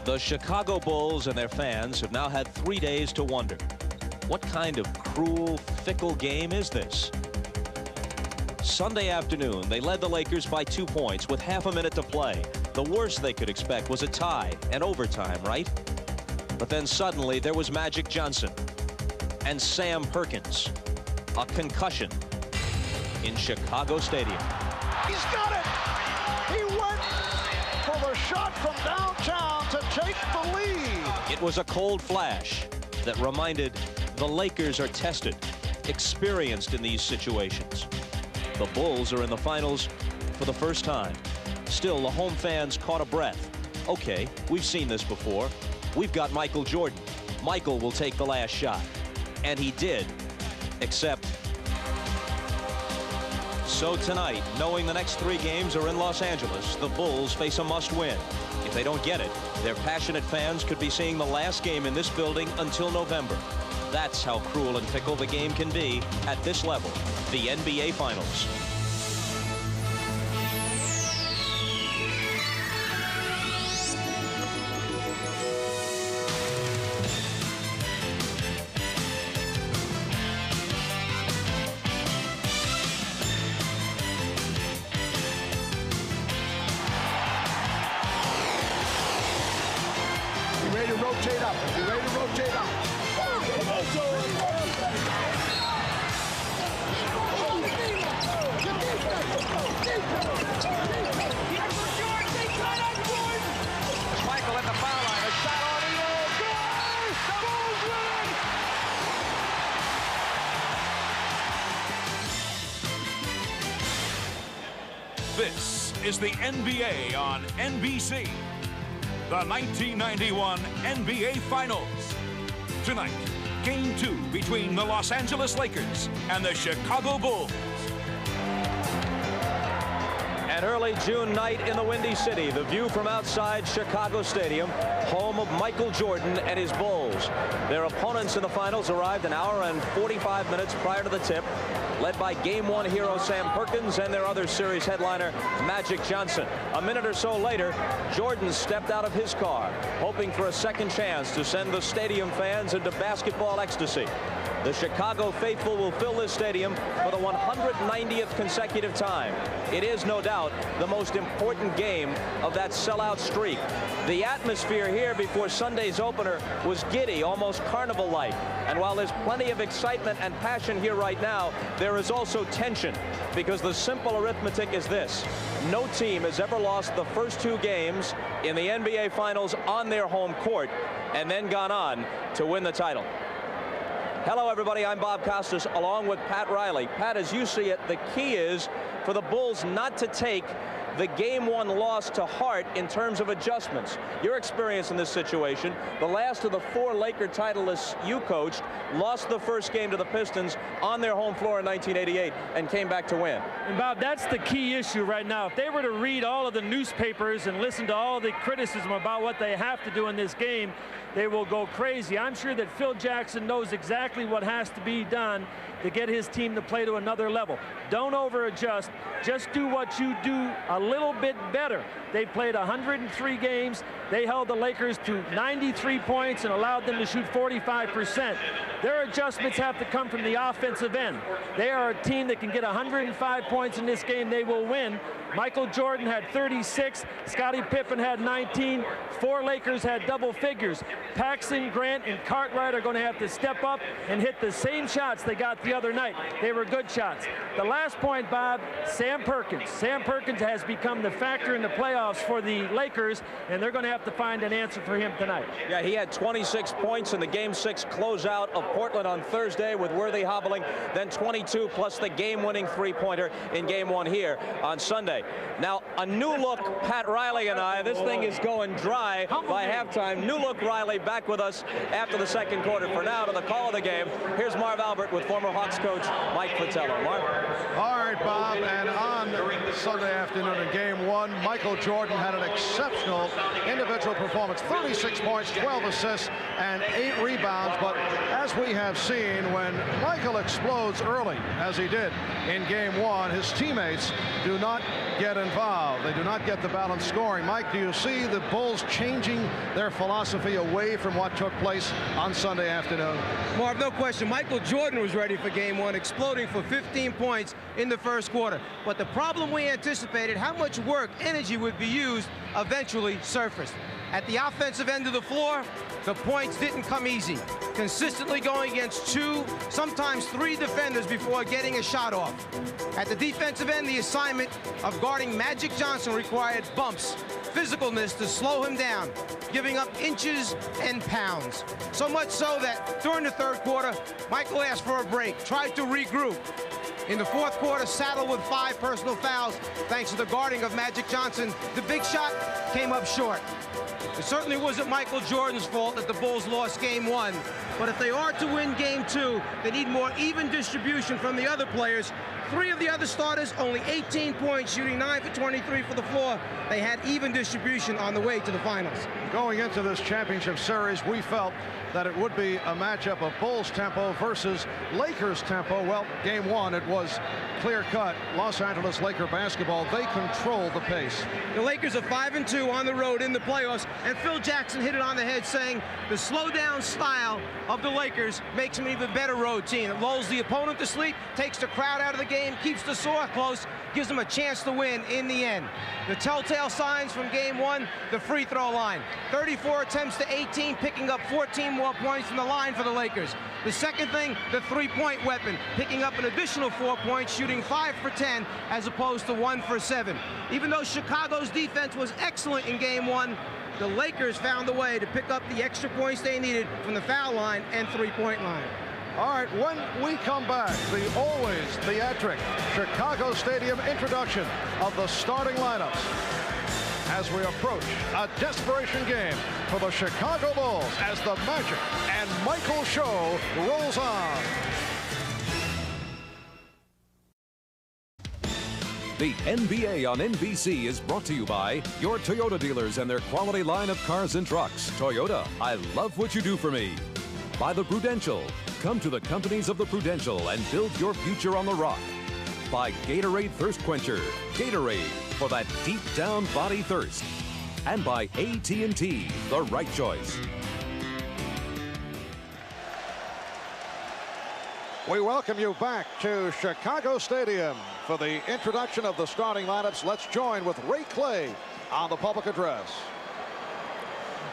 The Chicago Bulls and their fans have now had 3 days to wonder, what kind of cruel, fickle game is this? Sunday afternoon, they led the Lakers by 2 points with half a minute to play. The worst they could expect was a tie and overtime, right? But then suddenly there was Magic Johnson and Sam Perkins. A concussion in Chicago Stadium. He's got it! He went for the shot from downtown to take the lead. It was a cold flash that reminded the Lakers are tested, experienced in these situations. The Bulls are in the finals for the first time. Still, the home fans caught a breath. Okay, we've seen this before. We've got Michael Jordan. Michael will take the last shot. And he did, except... So tonight, knowing the next 3 games are in Los Angeles, the Bulls face a must-win. If they don't get it, their passionate fans could be seeing the last game in this building until November. That's how cruel and fickle the game can be at this level, the NBA Finals. Ready to rotate up. You ready to rotate up? Michael at the foul line. A shot on the old goal. The Bulls win. This is the NBA on NBC. The 1991 NBA Finals. Tonight, Game 2 between the Los Angeles Lakers and the Chicago Bulls. An early June night in the Windy City, the view from outside Chicago Stadium, home of Michael Jordan and his Bulls. Their opponents in the finals arrived an hour and 45 minutes prior to the tip, led by Game 1 hero Sam Perkins and their other series headliner, Magic Johnson. A minute or so later, Jordan stepped out of his car, hoping for a second chance to send the stadium fans into basketball ecstasy. The Chicago faithful will fill this stadium for the 190th consecutive time. It is, no doubt, the most important game of that sellout streak. The atmosphere here before Sunday's opener was giddy, almost carnival-like. And while there's plenty of excitement and passion here right now, there is also tension, because the simple arithmetic is this: no team has ever lost the first 2 games in the NBA Finals on their home court and then gone on to win the title. Hello, everybody. I'm Bob Costas, along with Pat Riley. Pat, as you see it, the key is for the Bulls not to take the Game 1 loss to heart in terms of adjustments. Your experience in this situation, the last of the 4 Laker titleists you coached lost the first game to the Pistons on their home floor in 1988 and came back to win. And Bob, that's the key issue right now. If they were to read all of the newspapers and listen to all the criticism about what they have to do in this game, they will go crazy. I'm sure that Phil Jackson knows exactly what has to be done to get his team to play to another level. Don't over-adjust. Just do what you do a little bit better. They played 103 games. They held the Lakers to 93 points and allowed them to shoot 45%. Their adjustments have to come from the offensive end. They are a team that can get 105 points in this game. They will win. Michael Jordan had 36. Scottie Pippen had 19. 4 Lakers had double figures. Paxson, Grant, and Cartwright are going to have to step up and hit the same shots they got the other night. They were good shots. The last point, Bob, Sam Perkins. Sam Perkins has become the factor in the playoffs for the Lakers, and they're going to have to find an answer for him tonight. Yeah, he had 26 points in the Game 6 closeout of Portland on Thursday with Worthy hobbling, then 22 plus the game-winning 3-pointer in Game 1 here on Sunday. Now, a new look, Pat Riley and I, this thing is going dry by halftime. New look Riley back with us after the second quarter. For now, to the call of the game, here's Marv Albert with former Hawks coach Mike Fratello. Marv? All right, Bob, and on Sunday afternoon in Game 1, Michael Jordan had an exceptional individual performance. 36 points, 12 assists, and 8 rebounds. But as as we have seen, when Michael explodes early, as he did in Game 1, his teammates do not get involved. They do not get the balanced scoring. Mike, do you see the Bulls changing their philosophy away from what took place on Sunday afternoon? Marv, no question. Michael Jordan was ready for Game 1, exploding for 15 points in the first quarter. But the problem we anticipated, how much work, energy would be used, eventually surfaced. At the offensive end of the floor, the points didn't come easy. Consistently going against 2, sometimes 3 defenders before getting a shot off. At the defensive end, the assignment of guarding Magic Johnson required bumps, physicalness to slow him down, giving up inches and pounds. So much so that during the third quarter, Michael asked for a break, tried to regroup. In the fourth quarter, saddled with 5 personal fouls, thanks to the guarding of Magic Johnson, the big shot came up short. It certainly wasn't Michael Jordan's fault that the Bulls lost Game 1. But if they are to win Game 2, they need more even distribution from the other players. 3 of the other starters, only 18 points, shooting 9 for 23 for the floor. They had even distribution on the way to the finals. Going into this championship series, we felt that it would be a matchup of Bulls tempo versus Lakers tempo. Well, Game 1, it was clear-cut. Los Angeles Laker basketball, they controlled the pace. The Lakers are 5-2 on the road in the playoffs, and Phil Jackson hit it on the head, saying the slow-down style of the Lakers makes them an even better road team. It lulls the opponent to sleep, takes the crowd out of the game, keeps the score close, gives them a chance to win in the end. The telltale signs from Game 1, the free throw line. 34 attempts to 18, picking up 14 more points from the line for the Lakers. The second thing, the three-point weapon, picking up an additional 4 points, shooting 5 for 10 as opposed to 1 for 7. Even though Chicago's defense was excellent in Game 1, the Lakers found a way to pick up the extra points they needed from the foul line and three-point line. All right, when we come back, the always theatric Chicago Stadium introduction of the starting lineups as we approach a desperation game for the Chicago Bulls as the Magic and Michael show rolls on. The NBA on NBC is brought to you by your Toyota dealers and their quality line of cars and trucks. Toyota, I love what you do for me. By the Prudential, come to the companies of the Prudential and build your future on the rock. By Gatorade Thirst Quencher, Gatorade for that deep down body thirst. And by AT&T, the right choice. We welcome you back to Chicago Stadium for the introduction of the starting lineups. Let's join with Ray Clay on the public address.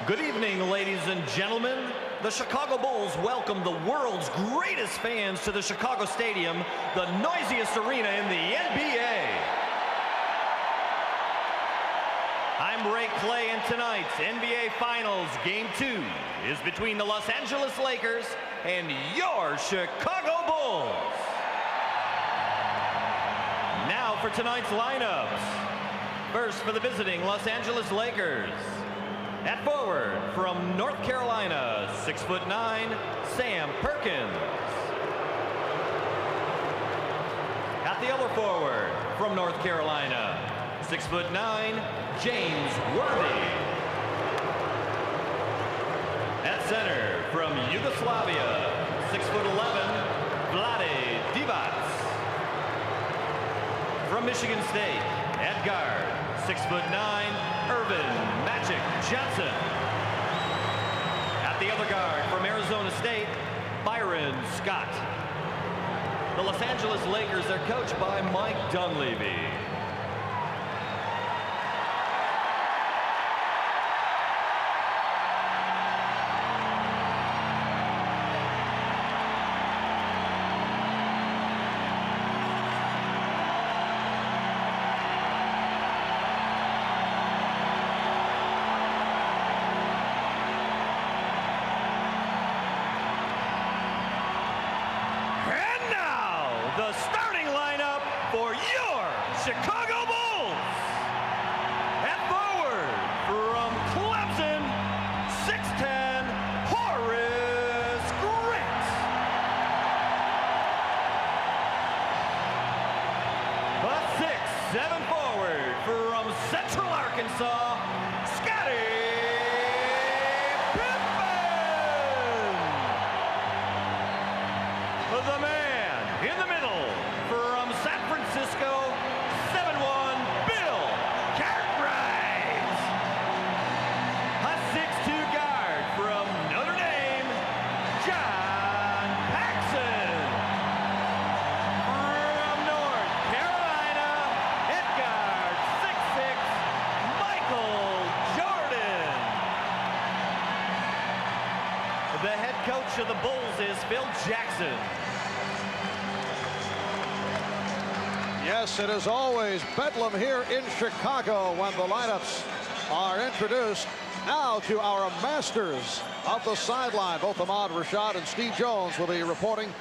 Good evening, ladies and gentlemen. The Chicago Bulls welcome the world's greatest fans to the Chicago Stadium, the noisiest arena in the NBA. I'm Ray Clay, and tonight's NBA Finals Game 2 is between the Los Angeles Lakers and your Chicago Bulls. Now for tonight's lineups. First for the visiting Los Angeles Lakers. At forward from North Carolina, 6'9", Sam Perkins. At the other forward from North Carolina, 6'9", James Worthy. At center from Yugoslavia, 6'11", Vlade Divac. From Michigan State, at guard, 6'9", Irvin Magic Johnson. At the other guard from Arizona State, Byron Scott. The Los Angeles Lakers are coached by Mike Dunleavy. The starting lineup for your Chicago Bulls. At forward from Clemson, 6'10", Horace Grant. A 6'7" forward from Central Arkansas, Scottie Pippen. the man in the middle from San Francisco, 7'1", Bill Cartwright. A 6'2" guard from Notre Dame, John Paxson. From North Carolina, at guard, 6'6", Michael Jordan. The head coach of the Bulls is Phil Jackson. Yes, it is always bedlam here in Chicago when the lineups are introduced. Now to our masters of the sideline. Both Ahmad Rashad and Steve Jones will be reporting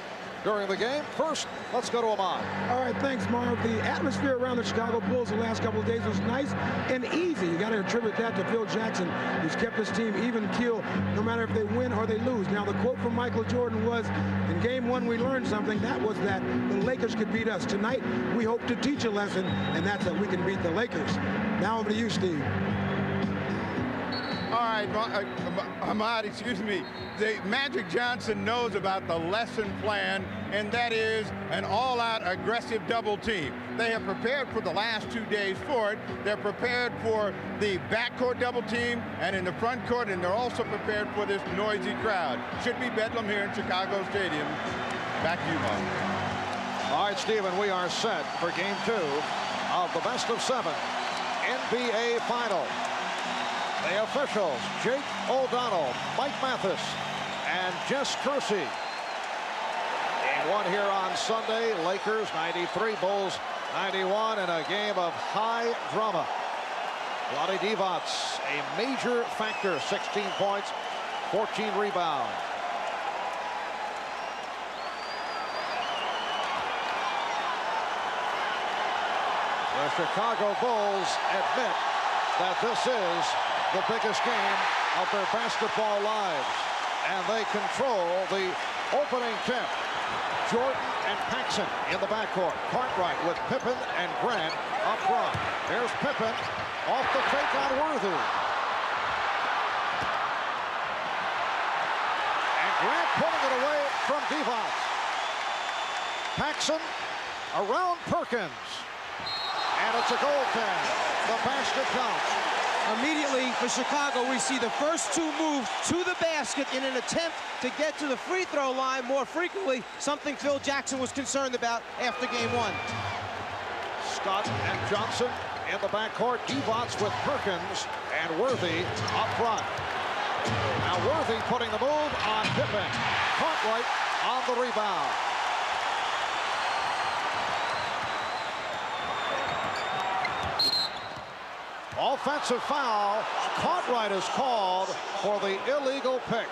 during the game. First, let's go to Ahmad. All right, thanks, Marv. The atmosphere around the Chicago Bulls the last couple of days was nice and easy. You got to attribute that to Phil Jackson, who's kept his team even keel no matter if they win or they lose. Now, the quote from Michael Jordan was, in game one, we learned something. That was that the Lakers could beat us. Tonight, we hope to teach a lesson, and that's that we can beat the Lakers. Now over to you, Steve. All right, Ahmad, excuse me. Magic Johnson knows about the lesson plan, and that is an all-out aggressive double team. They have prepared for the last 2 days for it. They're prepared for the backcourt double team and in the front court, and they're also prepared for this noisy crowd. Should be bedlam here in Chicago Stadium. Back to you, Mark. All right, Stephen, we are set for game 2 of the best-of-7 NBA Final. The officials, Jake O'Donnell, Mike Mathis, and Jess Kersey. Game 1 here on Sunday. Lakers 93, Bulls 91 in a game of high drama. Vlade Divac, a major factor, 16 points, 14 rebounds. The Chicago Bulls admit that this is the biggest game of their basketball lives, and they control the opening tip. Jordan and Paxson in the backcourt. Cartwright with Pippen and Grant up front. There's Pippen off the fake on Worthy. And Grant pulling it away from Divac. Paxson around Perkins. And it's a goaltend. The basket counts. Immediately for Chicago, we see the first 2 moves to the basket in an attempt to get to the free throw line more frequently, something Phil Jackson was concerned about after game 1. Scott and Johnson in the backcourt. Divac with Perkins and Worthy up front. Now Worthy putting the move on Pippen. Cartwright on the rebound. Offensive foul. Cartwright is called for the illegal pick.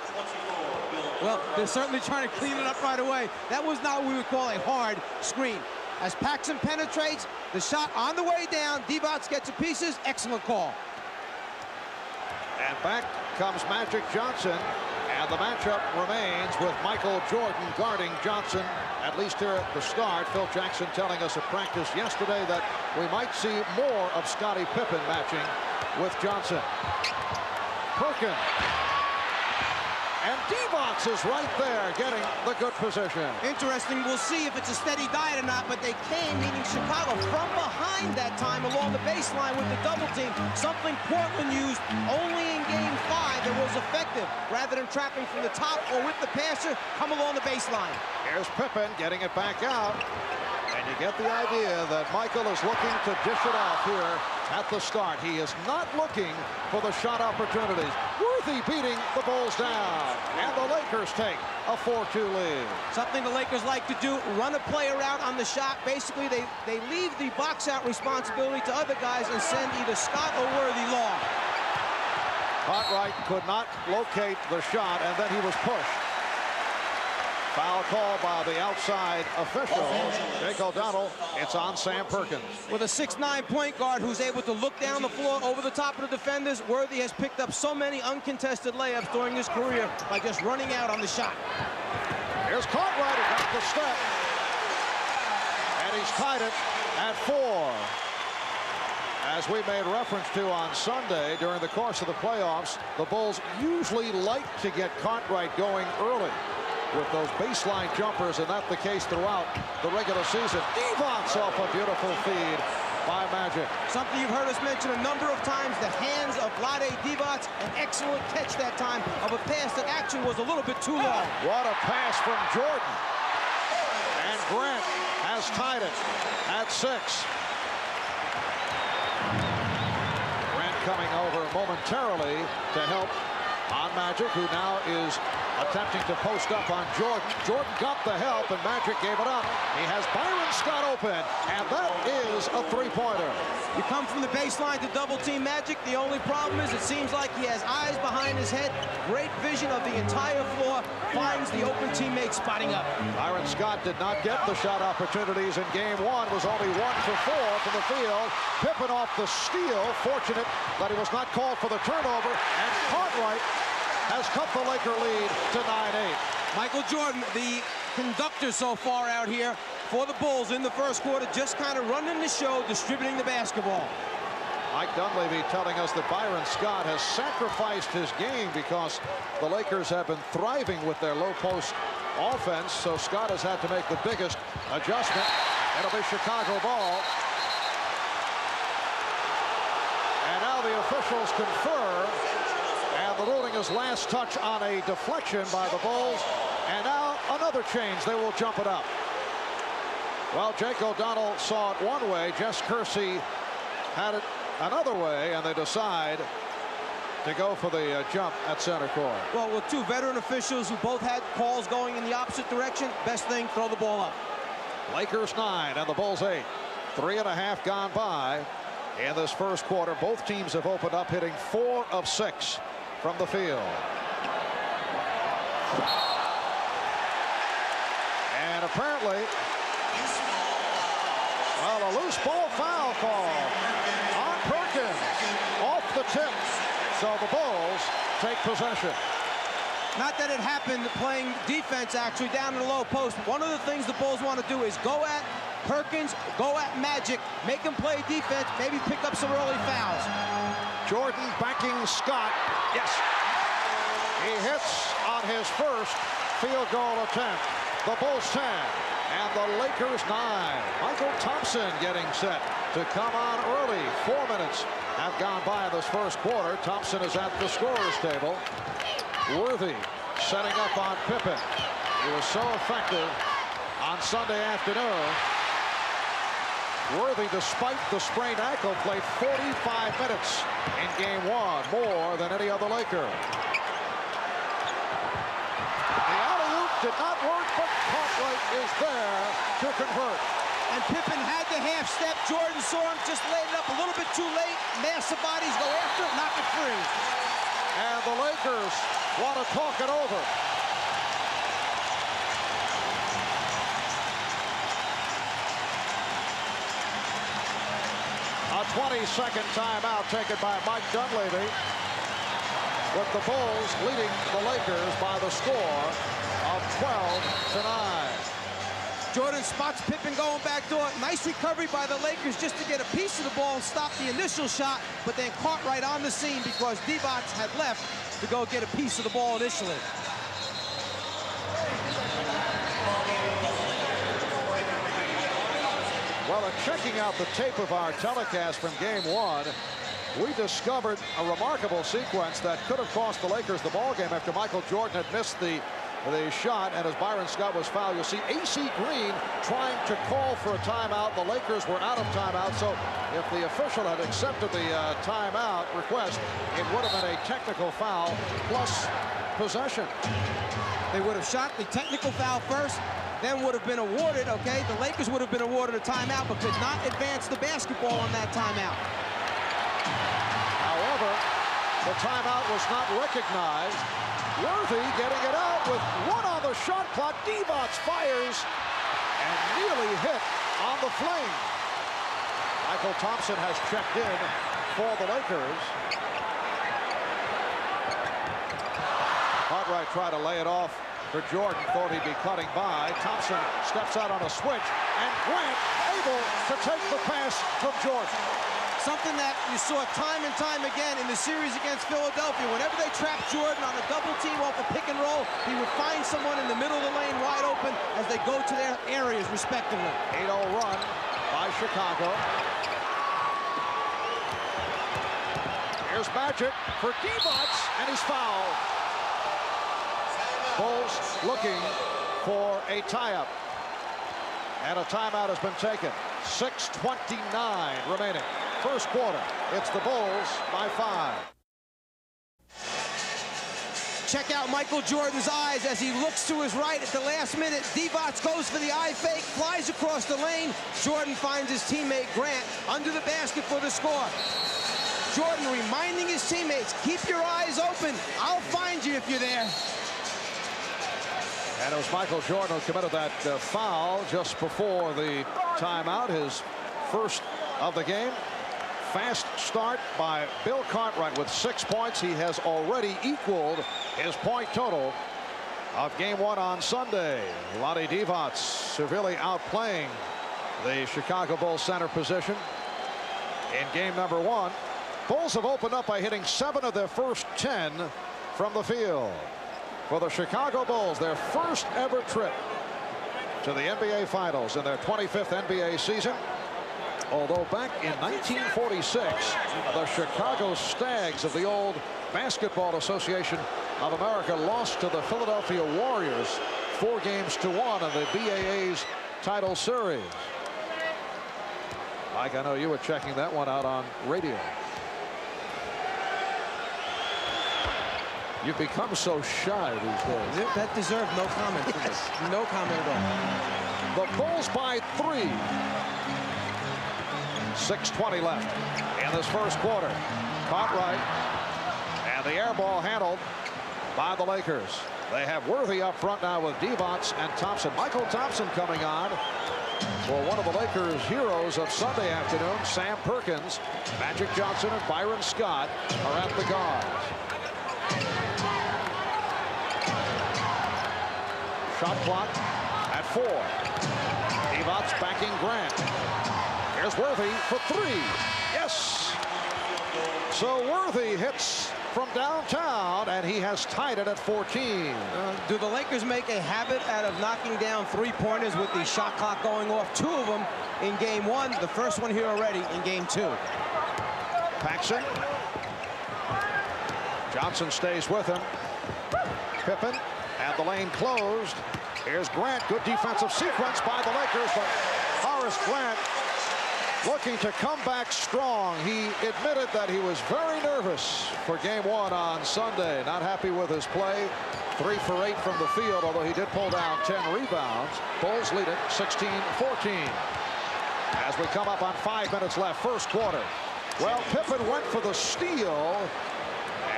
Well, they're certainly trying to clean it up right away. That was not what we would call a hard screen. As Paxson penetrates, the shot on the way down, Divac gets to pieces. Excellent call. And back comes Magic Johnson, and the matchup remains with Michael Jordan guarding Johnson, at least here at the start. Phil Jackson telling us at practice yesterday that we might see more of Scottie Pippen matching with Johnson. Perkins. And Divac is right there getting the good position. Interesting. We'll see if it's a steady diet or not, but they came, meaning Chicago, from behind that time along the baseline with the double team, something Portland used only in game 5 that was effective. Rather than trapping from the top or with the passer, come along the baseline. Here's Pippen getting it back out. And you get the idea that Michael is looking to dish it off here at the start. He is not looking for the shot opportunities. Worthy beating the Bulls down. And the Lakers take a 4-2 lead. Something the Lakers like to do, run a player out on the shot. Basically, they leave the box-out responsibility to other guys and send either Scott or Worthy long. Cartwright could not locate the shot, and then he was pushed. Foul call by the outside official, Jake O'Donnell. It's on Sam Perkins. With a 6'9" point guard who's able to look down the floor over the top of the defenders, Worthy has picked up so many uncontested layups during his career by just running out on the shot. Here's Cartwright, who got the step. And he's tied it at 4. As we made reference to on Sunday, during the course of the playoffs, the Bulls usually like to get Cartwright going early. with those baseline jumpers, and that's the case throughout the regular season. Devon's off a beautiful feed by Magic. Something you've heard us mention a number of times, the hands of Vlade Divac, an excellent catch that time of a pass that actually was a little bit too long. What a pass from Jordan. And Grant has tied it at 6. Grant coming over momentarily to help on Magic, who now is attempting to post up on Jordan. Jordan got the help, and Magic gave it up. He has Byron Scott open, and that is a three-pointer. You come from the baseline to double-team Magic. The only problem is it seems like he has eyes behind his head, great vision of the entire floor, finds the open teammate spotting up. Byron Scott did not get the shot opportunities in game 1, was only 1 for 4 from the field. Pippen off the steal, fortunate that he was not called for the turnover, and Cartwright has cut the Laker lead to 9-8. Michael Jordan, the conductor so far out here for the Bulls in the first quarter, just kind of running the show, distributing the basketball. Mike Dunleavy telling us that Byron Scott has sacrificed his game because the Lakers have been thriving with their low post offense, so Scott has had to make the biggest adjustment. It'll be Chicago ball. And now the officials confer. And the ruling is last touch on a deflection by the Bulls. And now another change. They will jump it up. Well, Jake O'Donnell saw it one way. Jess Kersey had it another way. And they decide to go for the jump at center court. Well, with two veteran officials who both had calls going in the opposite direction, best thing, throw the ball up. Lakers 9 and the Bulls 8. 3.5 gone by in this first quarter. Both teams have opened up hitting 4 of 6. From the field. And apparently, well, a loose ball foul call on Perkins off the tip. So the Bulls take possession. Not that it happened playing defense actually down in the low post. One of the things the Bulls want to do is go at Perkins, go at Magic, make him play defense, maybe pick up some early fouls. Jordan backing Scott. Yes. He hits on his first field goal attempt. The Bulls 10 and the Lakers 9. Michael Thompson getting set to come on early. 4 minutes have gone by in this first quarter. Thompson is at the scorer's table. Worthy setting up on Pippen. He was so effective on Sunday afternoon. Worthy, despite the sprained ankle, played 45 minutes in game 1, more than any other Laker. The alley-oop did not work, but Cartwright is there to convert. And Pippen had the half step. Jordan saw him, just laid it up a little bit too late. Massive bodies go after it, knock it free. And the Lakers want to talk it over. A 20-second timeout taken by Mike Dunleavy, with the Bulls leading the Lakers by the score of 12-9. Jordan spots Pippen going back door. Nice recovery by the Lakers just to get a piece of the ball and stop the initial shot, but then Cartwright on the scene because Divac had left to go get a piece of the ball initially. Well, in checking out the tape of our telecast from game 1, we discovered a remarkable sequence that could have cost the Lakers the ball game after Michael Jordan had missed the shot, and as Byron Scott was fouled. You'll see A.C. Green trying to call for a timeout. The Lakers were out of timeout, so if the official had accepted the timeout request, it would have been a technical foul plus possession. They would have shot the technical foul first, then would have been awarded, okay? The Lakers would have been awarded a timeout, but could not advance the basketball on that timeout. However, the timeout was not recognized. Worthy getting it out with 1 on the shot clock. Divac fires and nearly hit on the flame. Michael Thompson has checked in for the Lakers. Cartwright tried to lay it off for Jordan, thought he'd be cutting by. Thompson steps out on a switch, and Grant able to take the pass from Jordan. Something that you saw time and time again in the series against Philadelphia. Whenever they trapped Jordan on a double team off a pick and roll, he would find someone in the middle of the lane wide open as they go to their areas respectively. 8-0 run by Chicago. Here's Magic for Divac, and he's fouled. Bulls looking for a tie-up. And a timeout has been taken. 6:29 remaining. First quarter. It's the Bulls by 5. Check out Michael Jordan's eyes as he looks to his right at the last minute. Divac goes for the eye fake, flies across the lane. Jordan finds his teammate Grant under the basket for the score. Jordan reminding his teammates, keep your eyes open. I'll find you if you're there. And it was Michael Jordan who committed that foul just before the timeout, his first of the game. Fast start by Bill Cartwright with 6 points. He has already equaled his point total of game 1 on Sunday. Vlade Divac severely outplaying the Chicago Bulls center position in game number 1. Bulls have opened up by hitting 7 of their first 10 from the field. For the Chicago Bulls, their first ever trip to the NBA Finals in their 25th NBA season. Although back in 1946, the Chicago Stags of the old Basketball Association of America lost to the Philadelphia Warriors 4-1 in the BAA's title series. Mike, I know you were checking that one out on radio. You've become so shy these days. That deserved no comment. Yes. No comment at all. The Bulls by 3. 6:20 left in this first quarter. Cartwright and the air ball handled by the Lakers. They have Worthy up front now with Divac and Thompson. Michael Thompson coming on for one of the Lakers' heroes of Sunday afternoon, Sam Perkins. Magic Johnson and Byron Scott are at the guards. Shot clock at 4. Divac backing Grant. Here's Worthy for 3. Yes. So Worthy hits from downtown, and he has tied it at 14. Do the Lakers make a habit out of knocking down 3-pointers with the shot clock going off? 2 of them in game 1. The first one here already in game 2. Paxson. Johnson stays with him. Pippen. And the lane closed. Here's Grant. Good defensive sequence by the Lakers, but Horace Grant looking to come back strong. He admitted that he was very nervous for game 1 on Sunday. Not happy with his play. 3 for 8 from the field, although he did pull down 10 rebounds. Bulls lead it 16-14. As we come up on 5 minutes left, first quarter. Well, Pippen went for the steal,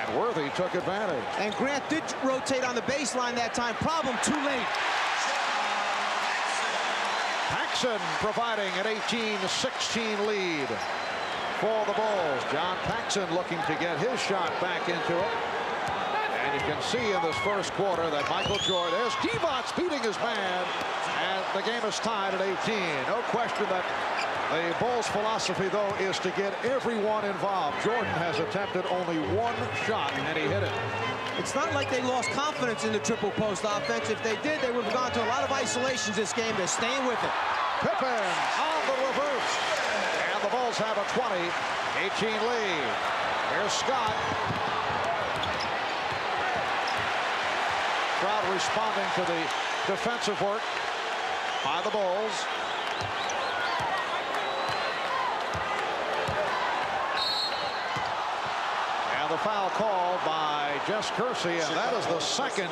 and Worthy took advantage. And Grant did rotate on the baseline that time. Problem, too late. Paxson providing an 18-16 lead for the Bulls. John Paxson looking to get his shot back into it. And you can see in this first quarter that Michael Jordan is Divac beating his man, and the game is tied at 18. No question that the Bulls' philosophy, though, is to get everyone involved. Jordan has attempted only 1 shot, and he hit it. It's not like they lost confidence in the triple post offense. If they did, they would have gone to a lot of isolations this game. They're staying with it. Pippen on the reverse. And the Bulls have a 20-18 lead. Here's Scott. Crowd responding to the defensive work by the Bulls. And the foul called by Jess Kersey, and that is the second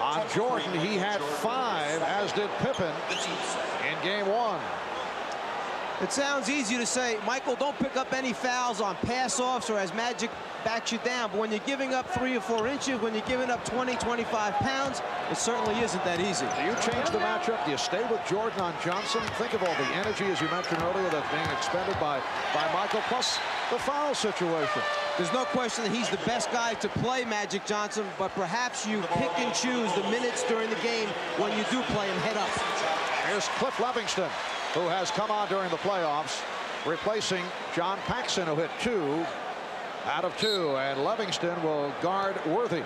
on Jordan. He had 5, as did Pippen in game 1. It sounds easy to say, Michael, don't pick up any fouls on pass-offs or as Magic backs you down. But when you're giving up 3 or 4 inches, when you're giving up 20, 25 pounds, it certainly isn't that easy. Do you change the matchup? Do you stay with Jordan on Johnson? Think of all the energy, as you mentioned earlier, that's being expended by Michael, plus the foul situation. There's no question that he's the best guy to play Magic Johnson, but perhaps you pick and choose the minutes during the game when you do play him head up. Here's Cliff Livingston, who has come on during the playoffs. replacing John Paxson, who hit 2 out of 2, and Livingston will guard Worthy.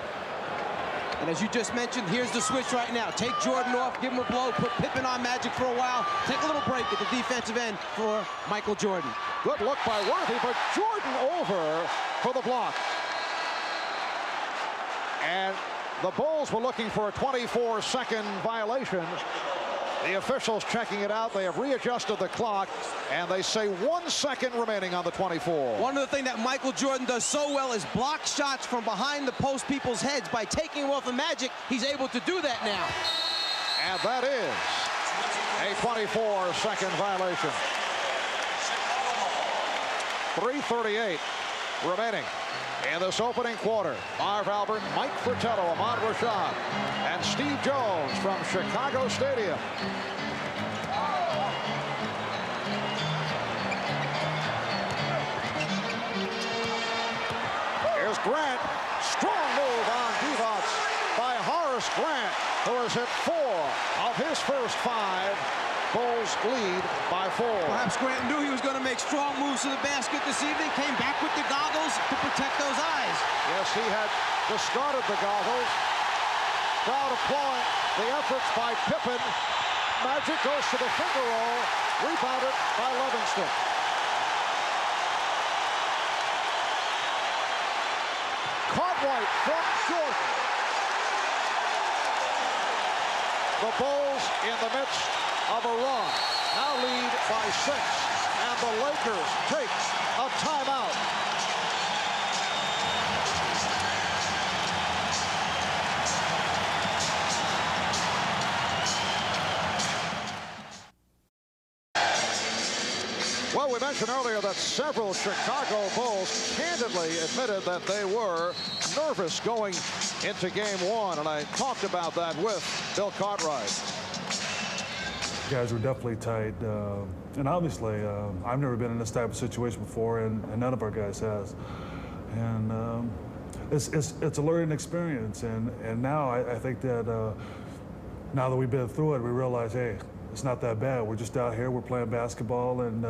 And as you just mentioned, here's the switch right now. Take Jordan off, give him a blow, put Pippen on Magic for a while, take a little break at the defensive end for Michael Jordan. Good look by Worthy, but Jordan over for the block. And the Bulls were looking for a 24-second violation. The officials checking it out. They have readjusted the clock, and they say 1 second remaining on the 24. One of the things that Michael Jordan does so well is block shots from behind the post people's heads. By taking them off the Magic, he's able to do that now. And that is a 24-second violation. 3:38 remaining in this opening quarter. Marv Albert, Mike Fratello, Ahmad Rashad, and Steve Jones from Chicago Stadium. Here's Grant. Strong move on Divac by Horace Grant, who has hit 4 of his first 5. Bulls lead by 4. Perhaps Grant knew he was going to make strong moves to the basket this evening, came back with the goggles to protect those eyes. Yes, he had discarded the goggles. Crowd applauding the efforts by Pippen. Magic goes to the finger roll, rebounded by Livingston. Cartwright from Jordan. The Bulls in the midst of a run, now lead by 6, and the Lakers take a timeout. Well, we mentioned earlier that several Chicago Bulls candidly admitted that they were nervous going into Game 1, and I talked about that with Bill Cartwright. Guys were definitely tight, and obviously I've never been in this type of situation before, and none of our guys has. And it's a learning experience, and now I think that now that we've been through it, we realize, hey, it's not that bad. We're just out here, we're playing basketball, and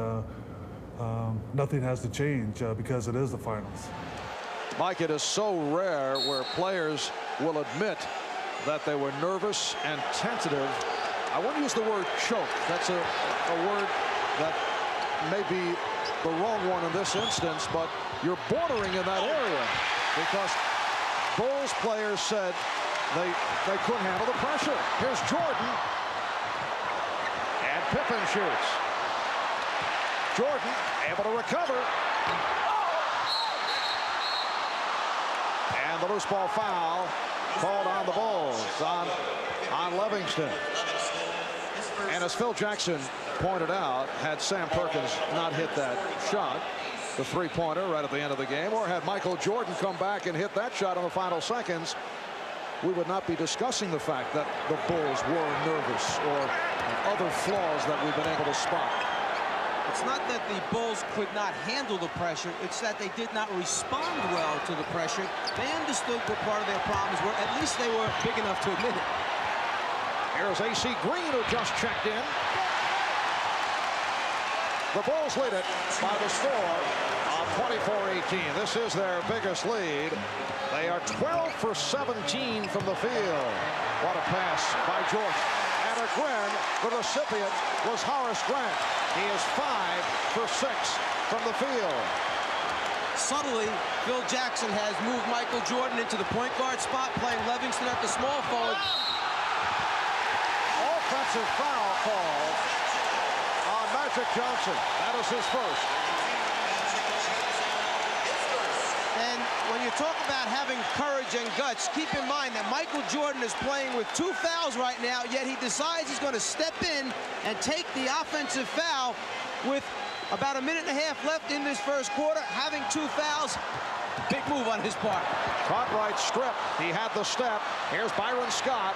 nothing has to change because it is the finals. Mike, it is so rare where players will admit that they were nervous and tentative. I won't use the word choke. That's a word that may be the wrong one in this instance, but you're bordering in that area because Bulls players said they couldn't handle the pressure. Here's Jordan, and Pippen shoots. Jordan able to recover. And the loose ball foul called on the Bulls, on Livingston. And as Phil Jackson pointed out, had Sam Perkins not hit that shot, the three-pointer right at the end of the game, or had Michael Jordan come back and hit that shot in the final seconds, we would not be discussing the fact that the Bulls were nervous or other flaws that we've been able to spot. It's not that the Bulls could not handle the pressure, it's that they did not respond well to the pressure. They understood what part of their problems were. At least they were big enough to admit it. Here's A.C. Green, who just checked in. The Bulls lead it by the score of 24-18. This is their biggest lead. They are 12 for 17 from the field. What a pass by Jordan. And again, the recipient was Horace Grant. He is 5 for 6 from the field. Subtly, Phil Jackson has moved Michael Jordan into the point guard spot, playing Livingston at the small forward. Offensive foul call on Magic Johnson. That is his first. And when you talk about having courage and guts, keep in mind that Michael Jordan is playing with 2 fouls right now, yet he decides he's going to step in and take the offensive foul with about a minute and a half left in this first quarter, having 2 fouls. Big move on his part. Cartwright strip. He had the step. Here's Byron Scott.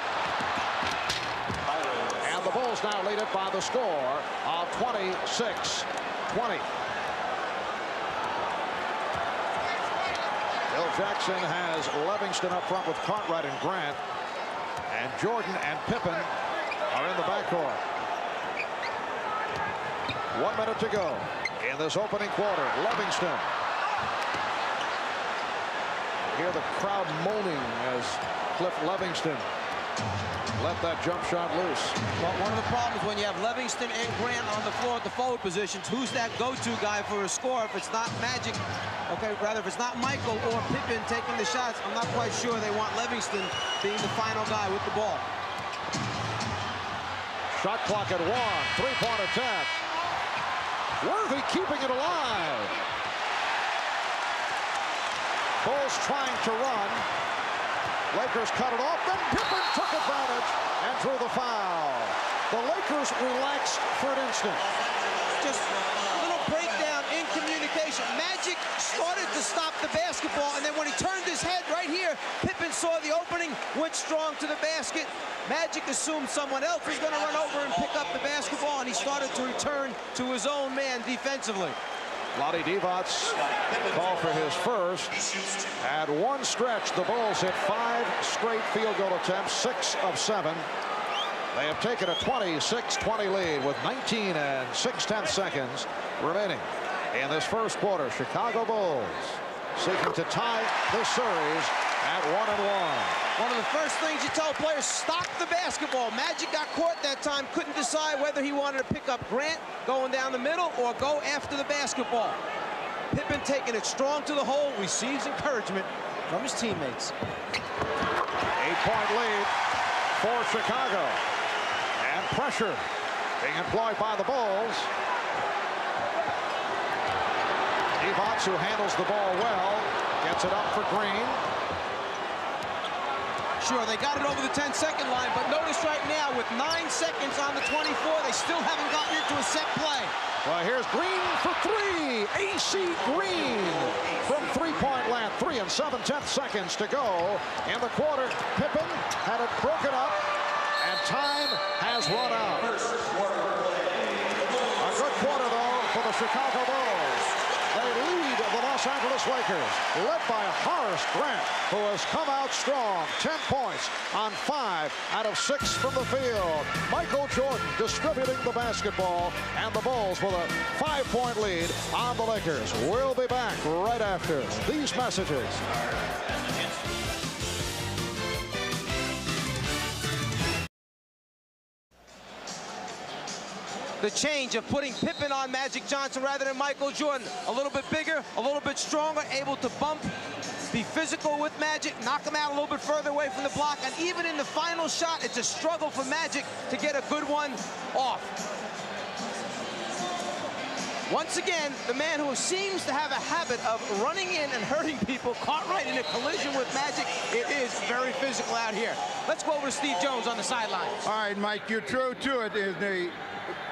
And the Bulls now lead it by the score of 26-20. Phil Jackson has Livingston up front with Cartwright and Grant. And Jordan and Pippen are in the backcourt. 1 minute to go in in this opening quarter. Livingston. Hear the crowd moaning as Cliff Livingston let that jump shot loose. Well, one of the problems when you have Livingston and Grant on the floor at the forward positions, who's that go-to guy for a score? If it's not Magic, okay, rather if it's not Michael or Pippen taking the shots, I'm not quite sure they want Livingston being the final guy with the ball. Shot clock at 1. Three-point attempt. Worthy keeping it alive. Bulls trying to run. Lakers cut it off, then Pippen took advantage and drew the foul. The Lakers relaxed for an instant. Just a little breakdown in communication. Magic started to stop the basketball, and then when he turned his head right here, Pippen saw the opening, went strong to the basket. Magic assumed someone else was going to run over and pick up the basketball, and he started to return to his own man defensively. Lottie Divac called for his first. At one stretch, the Bulls hit 5 straight field goal attempts, 6 of 7. They have taken a 26-20 lead with 19 and 6/10 seconds remaining in this first quarter. Chicago Bulls seeking to tie this series at 1-1. One of the first things you tell players, stop the basketball. Magic got caught that time, couldn't decide whether he wanted to pick up Grant going down the middle or go after the basketball. Pippen taking it strong to the hole, receives encouragement from his teammates. 8-point lead for Chicago. And pressure being employed by the Bulls. Divac, who handles the ball well, gets it up for Green. Sure, they got it over the 10-second line, but notice right now with 9 seconds on the 24, they still haven't gotten into a set play. Well, here's Green for 3. AC Green from three-point land. 3 and 7/10 seconds to go in the quarter. Pippen had it broken up, and time has run out. A good quarter, though, for the Chicago Bulls. They lead the Los Angeles Lakers, led by Horace Grant, who has come out strong. 10 points on 5 out of 6 from the field. Michael Jordan distributing the basketball, and the Bulls with a 5-point lead on the Lakers. We'll be back right after these messages. The change of putting Pippen on Magic Johnson rather than Michael Jordan. A little bit bigger, a little bit stronger, able to bump, be physical with Magic, knock him out a little bit further away from the block, and even in the final shot, it's a struggle for Magic to get a good one off. Once again, the man who seems to have a habit of running in and hurting people, caught right in a collision with Magic. It is very physical out here. Let's go over to Steve Jones on the sideline. All right, Mike, you're true to it. Is the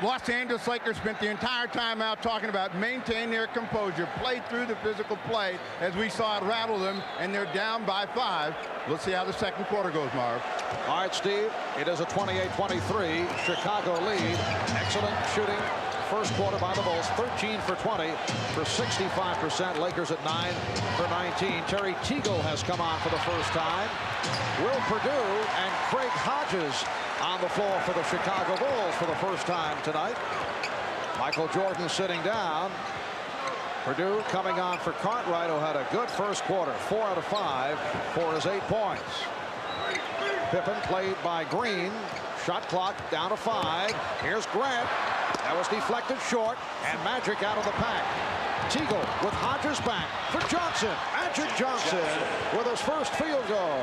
Los Angeles Lakers spent the entire time out talking about maintain their composure, play through the physical play as we saw it rattle them, and they're down by 5. Let's see how the second quarter goes, Marv. All right, Steve, it is a 28-23 Chicago lead. Excellent shooting first quarter by the Bulls. 13 for 20 for 65%. Lakers at 9 for 19. Terry Teagle has come on for the first time. Will Perdue and Craig Hodges on the floor for the Chicago Bulls for the first time tonight. Michael Jordan sitting down. Perdue coming on for Cartwright, who had a good first quarter. 4 out of 5 for his 8 points. Pippen played by Green. Shot clock down to 5. Here's Grant. That was deflected short, and Magic out of the pack. Teagle with Hodges back for Johnson. Magic Johnson with his first field goal.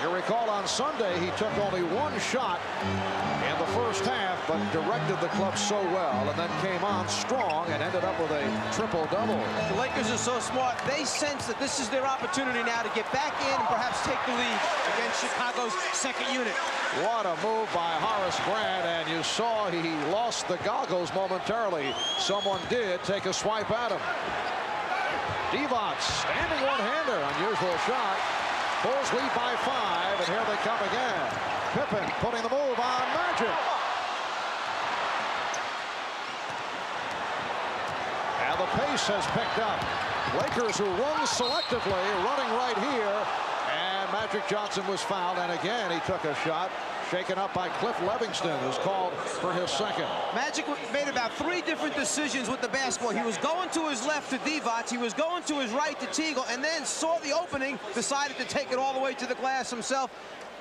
You recall on Sunday he took only 1 shot in the first half, but directed the club so well, and then came on strong and ended up with a triple-double. The Lakers are so smart. They sense that this is their opportunity now to get back in and perhaps take the lead against Chicago's second unit. What a move by Horace Grant, and you saw he lost the goggles momentarily. Someone did take a swipe at him. Divac standing one-hander, unusual shot. Bulls lead by 5, and here they come again. Pippen putting the move on Magic. And the pace has picked up. Lakers who run selectively, running right here. And Magic Johnson was fouled, and again he took a shot. Shaken up by Cliff Livingston, who's called for his second. Magic made about 3 different decisions with the basketball. He was going to his left to Divac, he was going to his right to Teagle, and then saw the opening, decided to take it all the way to the glass himself,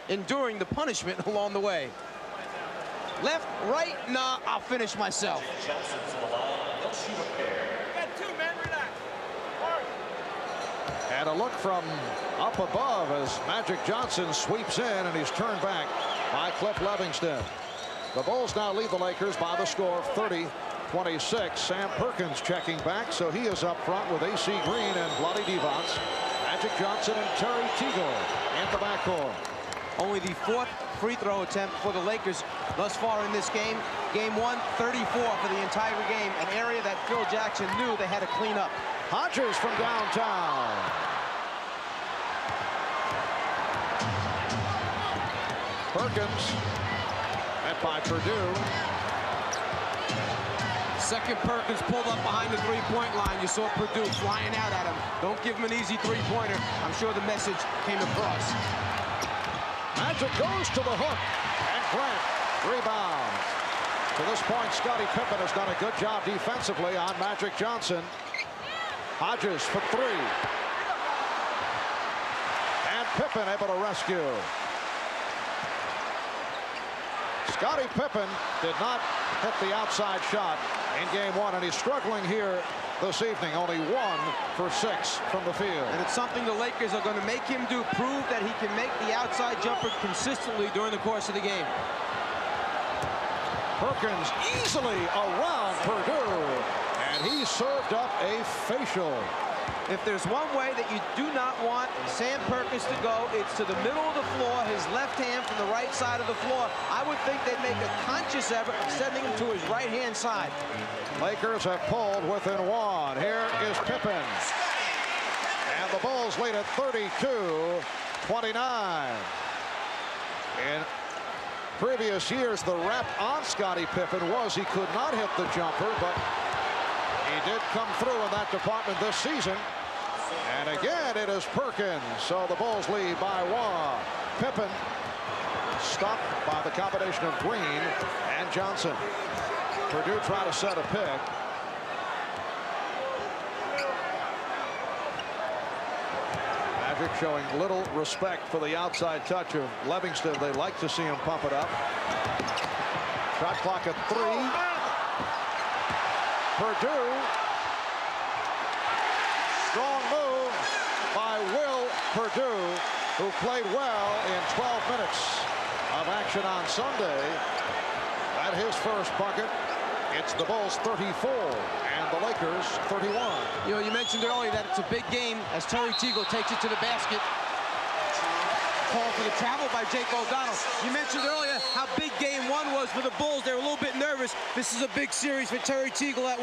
enduring the punishment along the way. Left, right, nah, I'll finish myself. And a look from up above as Magic Johnson sweeps in, and he's turned back by Cliff Livingston. The Bulls now lead the Lakers by the score of 30-26. Sam Perkins checking back, so he is up front with A.C. Green and Vlade Divac. Magic Johnson and Terry Teagle in the backcourt. Only the 4th free throw attempt for the Lakers thus far in this game. Game 1, 34 for the entire game, an area that Phil Jackson knew they had to clean up. Hodges from downtown. Perkins, met by Purdue. Second Perkins pulled up behind the three-point line. You saw Purdue flying out at him. Don't give him an easy three-pointer. I'm sure the message came across. Magic goes to the hook, and Grant rebounds. To this point, Scottie Pippen has done a good job defensively on Magic Johnson. Hodges for 3. And Pippen able to rescue. Scottie Pippen did not hit the outside shot in game 1, and he's struggling here this evening. Only 1 for 6 from the field. And it's something the Lakers are going to make him do, prove that he can make the outside jumper consistently during the course of the game. Perkins easily around Purdue, and he served up a facial. If there's one way that you do not want Sam Perkins to go, it's to the middle of the floor, his left hand from the right side of the floor. I would think they'd make a conscious effort of sending him to his right-hand side. Lakers have pulled within 1. Here is Pippen. And the Bulls lead at 32-29. In previous years, the rap on Scottie Pippen was he could not hit the jumper, but he did come through in that department this season. And again, it is Perkins. So the Bulls lead by 1. Pippen stopped by the combination of Green and Johnson. Purdue trying to set a pick. Magic showing little respect for the outside touch of Livingston. They like to see him pump it up. Shot clock at 3. Purdue. Strong move by Will Purdue, who played well in 12 minutes of action on Sunday. At his first bucket, it's the Bulls 34 and the Lakers 31. You know, you mentioned earlier that it's a big game as Terry Teagle takes it to the basket. Call for the travel by Jake O'Donnell. You mentioned earlier how big game 1 was for the Bulls. They were a little bit nervous. This is a big series for Terry Teagle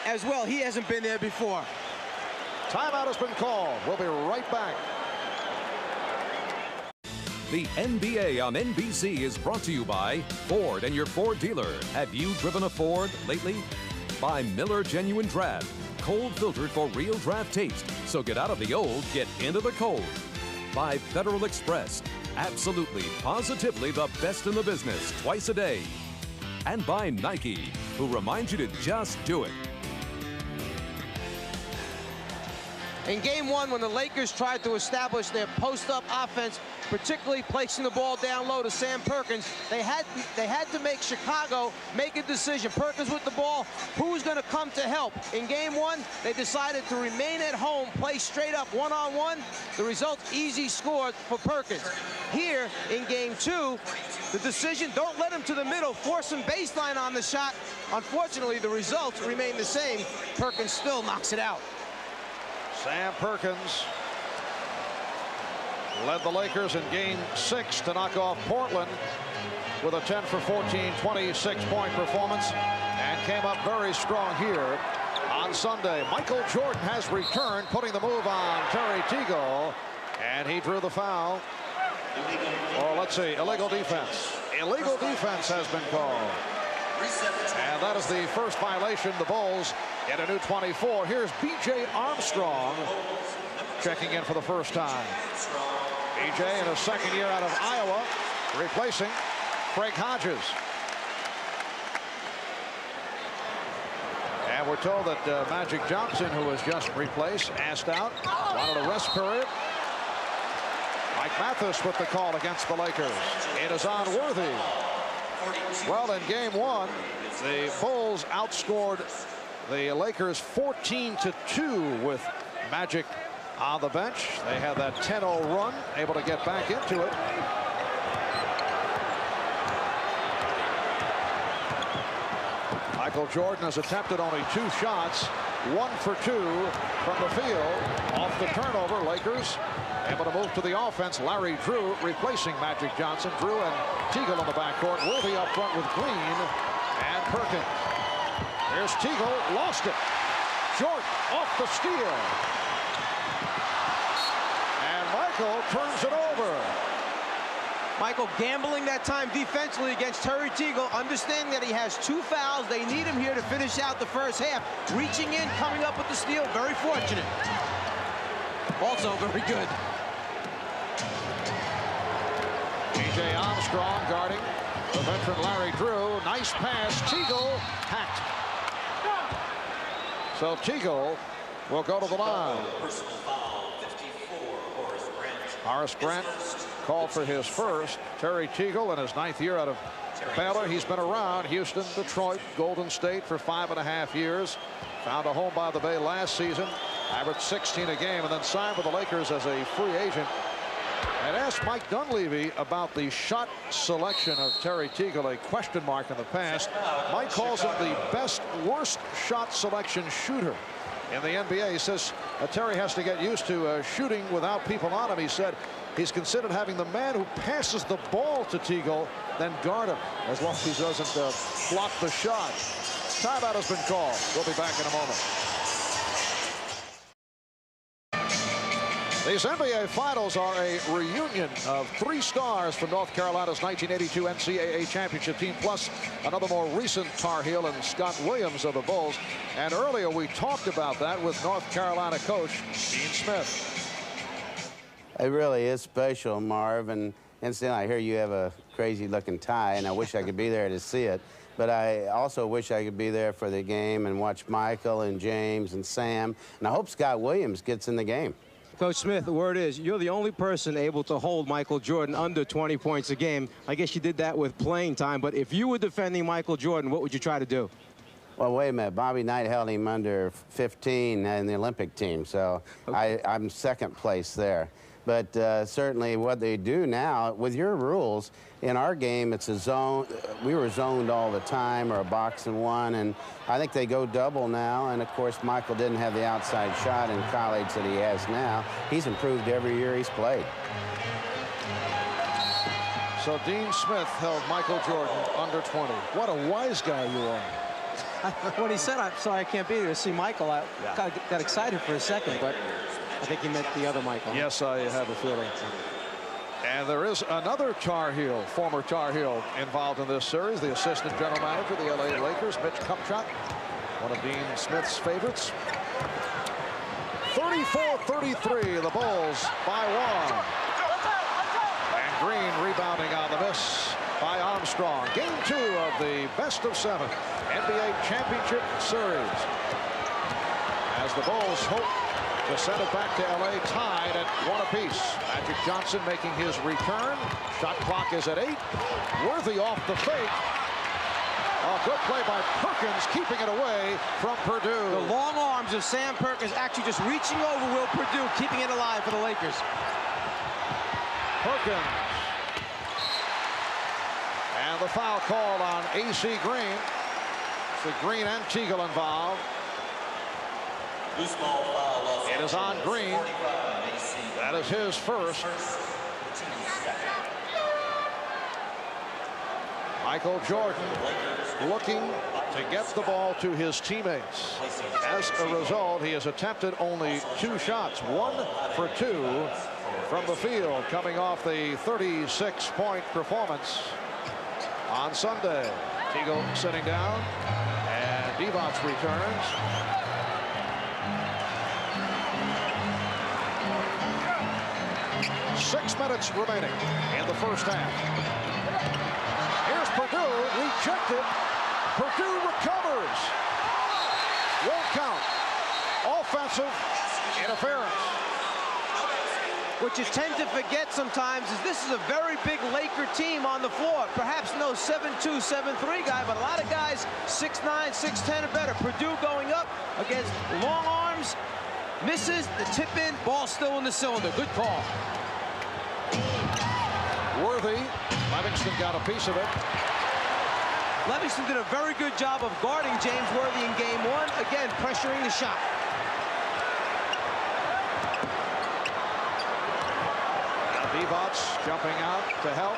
as well. He hasn't been there before. Timeout has been called. We'll be right back. The NBA on NBC is brought to you by Ford and your Ford dealer. Have you driven a Ford lately? By Miller Genuine Draft. Cold filtered for real draft taste. So get out of the old, get into the cold. By Federal Express. Absolutely, positively the best in the business twice a day. And by Nike, who reminds you to just do it. In game 1, when the Lakers tried to establish their post-up offense, particularly placing the ball down low to Sam Perkins, they had to make Chicago make a decision. Perkins with the ball, who's going to come to help? In game 1, they decided to remain at home, play straight up one-on-one. The result, easy score for Perkins. Here in game 2, the decision, don't let him to the middle, force him baseline on the shot. Unfortunately, the results remain the same. Perkins still knocks it out. Sam Perkins led the Lakers in game 6 to knock off Portland with a 10 for 14, 26-point performance, and came up very strong here on Sunday. Michael Jordan has returned, putting the move on Terry Teagle, and he drew the foul. Or let's see, illegal defense. Illegal defense has been called. And that is the first violation. The Bulls get a new 24. Here's B.J. Armstrong checking in for the first time. B.J. in his second year out of Iowa, replacing Craig Hodges. And we're told that Magic Johnson, who was just replaced, asked out, wanted a rest period. Mike Mathis with the call against the Lakers. It is on Worthy. Well, in game one, the Bulls outscored the Lakers 14-2 with Magic on the bench. They had that 10-0 run, able to get back into it. Michael Jordan has attempted only 2 shots, 1 for 2 from the field. Off the turnover, Lakers able to move to the offense. Larry Drew replacing Magic Johnson. Drew and Teagle on the backcourt. Worthy up front with Green and Perkins. Here's Teagle, lost it. Jordan off the steal. And Michael turns it over. Michael gambling that time defensively against Terry Teagle, understanding that he has 2 fouls. They need him here to finish out the first half. Reaching in, coming up with the steal. Very fortunate. Also very good. A.J. Armstrong guarding the veteran Larry Drew. Nice pass. Teagle hacked. So Teagle will go to the line. Horace Grant called for his first. Terry Teagle in his 9th year out of Baylor. He's been around Houston, Detroit, Golden State for 5.5 years. Found a home by the Bay last season. Averaged 16 a game and then signed with the Lakers as a free agent. And asked Mike Dunleavy about the shot selection of Terry Teagle, a question mark in the past. Mike calls him the worst shot selection shooter in the NBA. He says Terry has to get used to shooting without people on him. He said he's considered having the man who passes the ball to Teagle then guard him as long as he doesn't block the shot. Timeout has been called. We'll be back in a moment. These NBA Finals are a reunion of 3 stars from North Carolina's 1982 NCAA championship team, plus another more recent Tar Heel and Scott Williams of the Bulls. And earlier we talked about that with North Carolina coach Dean Smith. It really is special, Marv. And incidentally, I hear you have a crazy-looking tie, and I wish I could be there to see it. But I also wish I could be there for the game and watch Michael and James and Sam. And I hope Scott Williams gets in the game. Coach Smith, the word is you're the only person able to hold Michael Jordan under 20 points a game. I guess you did that with playing time, but if you were defending Michael Jordan, what would you try to do? Well, wait a minute. Bobby Knight held him under 15 in the Olympic team, so okay. I'm second place there. But certainly what they do now, with your rules, in our game, it's a zone. We were zoned all the time, or a box and one, and I think they go double now. And, of course, Michael didn't have the outside shot in college that he has now. He's improved every year he's played. So Dean Smith held Michael Jordan under 20. What a wise guy you are. When he said, I'm sorry I can't be there to see Michael, I got excited for a second, but I think he meant the other Michael. Yes, I have a feeling. And there is another Tar Heel, former Tar Heel, involved in this series. The assistant general manager of the LA Lakers, Mitch Kupchak, one of Dean Smith's favorites. 34-33, the Bulls by 1. And Green rebounding on the miss by Armstrong. Game 2 of the best-of-7 NBA Championship Series. As the Bulls hope to send it back to LA tied at 1 apiece. Magic Johnson making his return. Shot clock is at 8. Worthy off the fake. A good play by Perkins, keeping it away from Purdue. The long arms of Sam Perkins actually just reaching over Will Purdue, keeping it alive for the Lakers. Perkins. And the foul called on A.C. Green. So Green and Teagle involved. It is on Green. That is his first. Michael Jordan looking to get the ball to his teammates. As a result, he has attempted only 2 shots, 1 for 2 from the field, coming off the 36-point performance on Sunday. Teagle sitting down, and Divac returns. Six minutes remaining in the first half. rejected. Purdue recovers. Won't count. Offensive interference. What you tend to forget sometimes is this is a very big Laker team on the floor. Perhaps no 7'2", 7'3" guy, but a lot of guys 6'9", 6'10" or better. Purdue going up against long arms. Misses the tip in. Ball still in the cylinder. Good call. Worthy. Livingston got a piece of it. Livingston did a very good job of guarding James Worthy in game one. Again, pressuring the shot. Divac jumping out to help.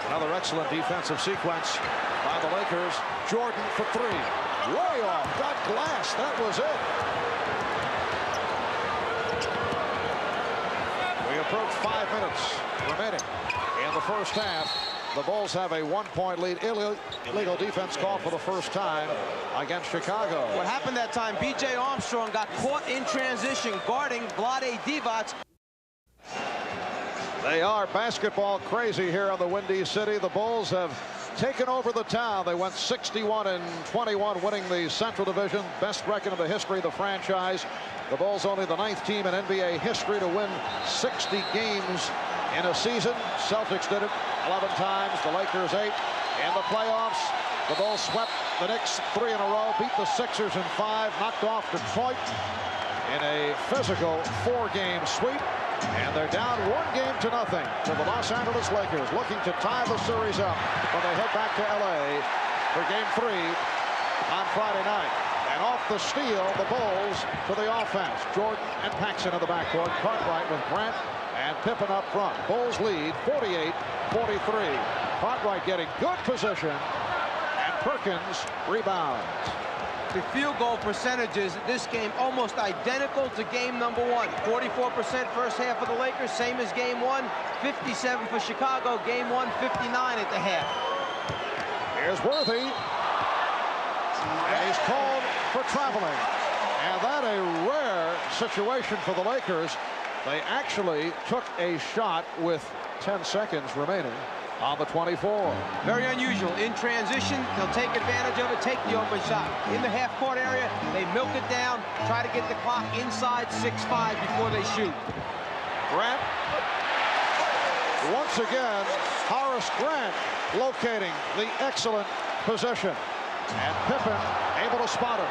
Another excellent defensive sequence by the Lakers. Jordan for three. Way off. Got glass. That was it. We approach 5 minutes remaining in the first half. The Bulls have a 1-point lead. Illegal defense called for the first time against Chicago. What happened that time, B.J. Armstrong got caught in transition guarding Vlade Divac. They are basketball crazy here in the Windy City. The Bulls have taken over the town. They went 61-21, winning the Central Division. Best record in the history of the franchise. The Bulls only the 9th team in NBA history to win 60 games in a season. Celtics did it 11 times. The Lakers 8. In the playoffs, the Bulls swept the Knicks 3 in a row, beat the Sixers in 5, knocked off Detroit in a physical 4-game sweep. And they're down 1-0 to the Los Angeles Lakers, looking to tie the series up when they head back to L.A. for Game 3 on Friday night. And off the steal, the Bulls to the offense. Jordan and Paxson in the backcourt. Cartwright with Grant and Pippen up front. Bulls lead 48-43. Cartwright getting good position, and Perkins rebounds. The field goal percentages in this game almost identical to game number 1. 44% first half for the Lakers, same as game 1. 57 for Chicago. Game 1, 59 at the half. Here's Worthy. And he's called for traveling. And that a rare situation for the Lakers. They actually took a shot with 10 seconds remaining on the 24. Very unusual. In transition, they'll take advantage of it, take the open shot. In the half-court area, they milk it down, try to get the clock inside 6-5 before they shoot. Grant. Once again, Horace Grant locating the excellent position. And Pippen able to spot him.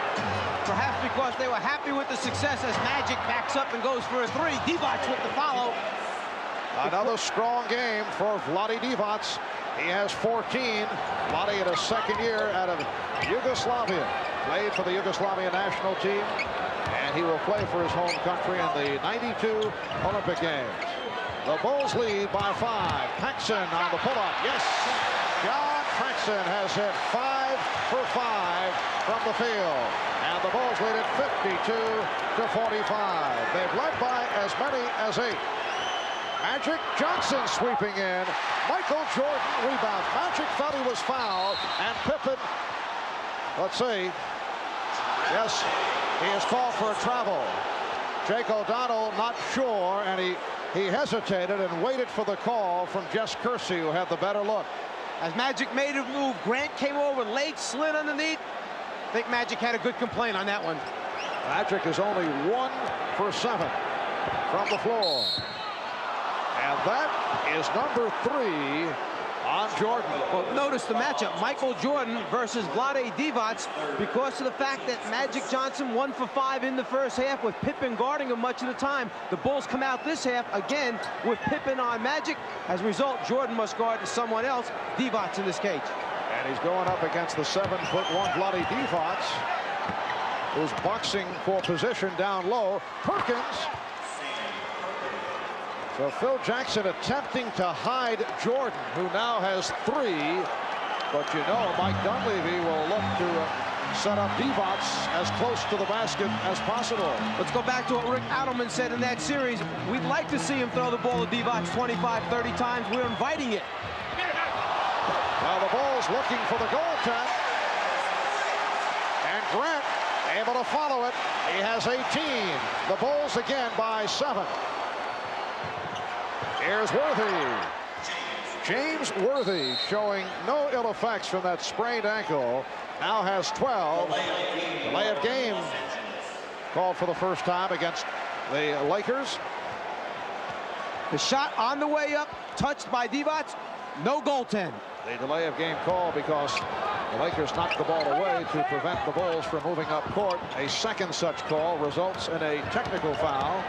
Perhaps because they were happy with the success as Magic backs up and goes for a 3. Divac with the follow. Another strong game for Vlade Divac. He has 14. Vlade in his second year out of Yugoslavia. Played for the Yugoslavia national team. And he will play for his home country in the 92 Olympic Games. The Bulls lead by 5. Paxson on the pull-up. Yes! John Paxson has hit 5 for 5 from the field. And the Bulls lead it 52-45. They've led by as many as 8. Magic Johnson sweeping in. Michael Jordan rebounds. Magic thought he was fouled. And Pippen, let's see. Yes, he is called for a travel. Jake O'Donnell not sure, and he hesitated and waited for the call from Jess Kersey, who had the better look. As Magic made a move, Grant came over late, slid underneath. I think Magic had a good complaint on that one. Magic is only 1 for 7 from the floor. And that is number 3 on Jordan. Well, notice the matchup, Michael Jordan versus Vlade Divac, because of the fact that Magic Johnson 1 for 5 in the first half with Pippen guarding him much of the time. The Bulls come out this half again with Pippen on Magic. As a result, Jordan must guard someone else, Divac in this case. And he's going up against the 7'1" Vlade Divac, who's boxing for position down low. Perkins. So Phil Jackson attempting to hide Jordan, who now has 3. But you know, Mike Dunleavy will look to set up Divac as close to the basket as possible. Let's go back to what Rick Adelman said in that series. We'd like to see him throw the ball to Divac 25, 30 times. We're inviting it. Well, the Bulls looking for the goal attempt. And Grant able to follow it. He has 18. The Bulls again by 7. Here's Worthy. James Worthy, showing no ill effects from that sprained ankle, now has 12. Delay of game called for the first time against the Lakers. The shot on the way up, touched by Divac, no goaltend. The delay of game call because the Lakers knocked the ball away to prevent the Bulls from moving up court. A second such call results in a technical foul.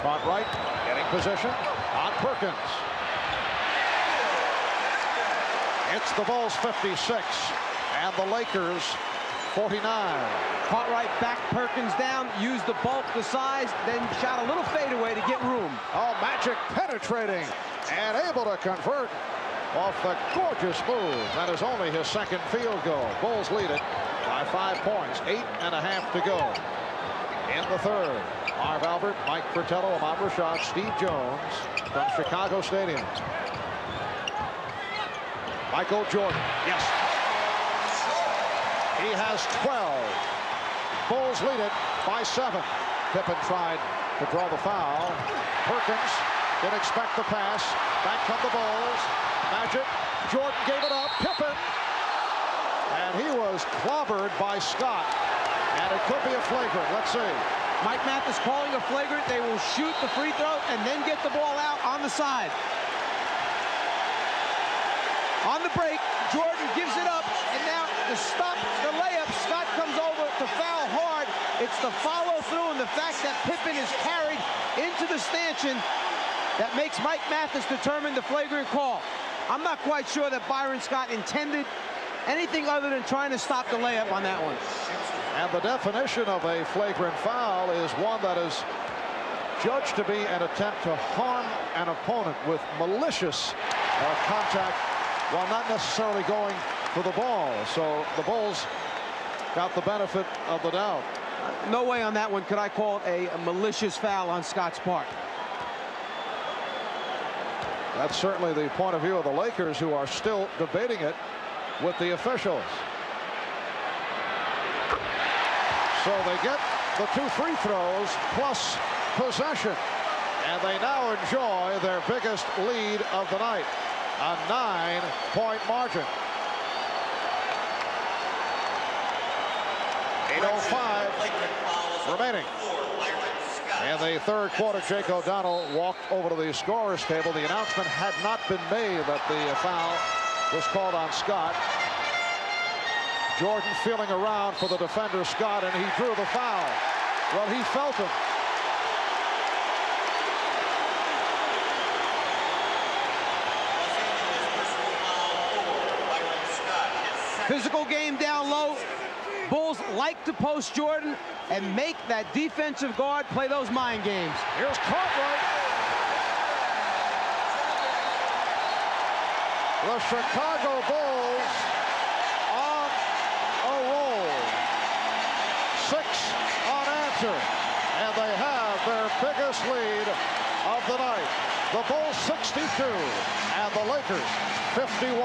Caught right, getting position on Perkins. It's the Bulls 56 and the Lakers 49. Caught right back, Perkins down, used the bulk, the size, then shot a little fadeaway to get room. Oh, Magic penetrating and able to convert off the gorgeous move. That is only his second field goal. Bulls lead it by 5 points. 8.5 to go in the third. Marv Albert, Mike Fratello, Ahmad Rashad, Steve Jones from Chicago Stadium. Michael Jordan, yes. He has 12. Bulls lead it by 7. Pippen tried to draw the foul. Perkins didn't expect the pass. Back come the Bulls. Magic. Jordan gave it up. Pippen. And he was clobbered by Scott. And it could be a flagrant. Let's see. Mike Mathis calling a flagrant. They will shoot the free throw and then get the ball out on the side. On the break, Jordan gives it up. And now to stop the layup, Scott comes over to foul hard. It's the follow through and the fact that Pippen is carried into the stanchion that makes Mike Mathis determine the flagrant call. I'm not quite sure that Byron Scott intended anything other than trying to stop the layup on that one. And the definition of a flagrant foul is one that is judged to be an attempt to harm an opponent with malicious contact while not necessarily going for the ball. So the Bulls got the benefit of the doubt. No way on that one could I call it a malicious foul on Scott's part. That's certainly the point of view of the Lakers, who are still debating it with the officials. So they get the 2 free throws plus possession. And they now enjoy their biggest lead of the night. A 9-point margin. 8:05 remaining. In the third quarter, Jake O'Donnell walked over to the scorer's table. The announcement had not been made that the foul was called on Scott. Jordan feeling around for the defender, Scott, and he drew the foul. Well, he felt him. Physical game down low. Bulls like to post Jordan and make that defensive guard play those mind games. Here's Cartwright. The Chicago Bulls on a roll. 6 unanswered. And they have their biggest lead of the night. The Bulls 62 and the Lakers 51.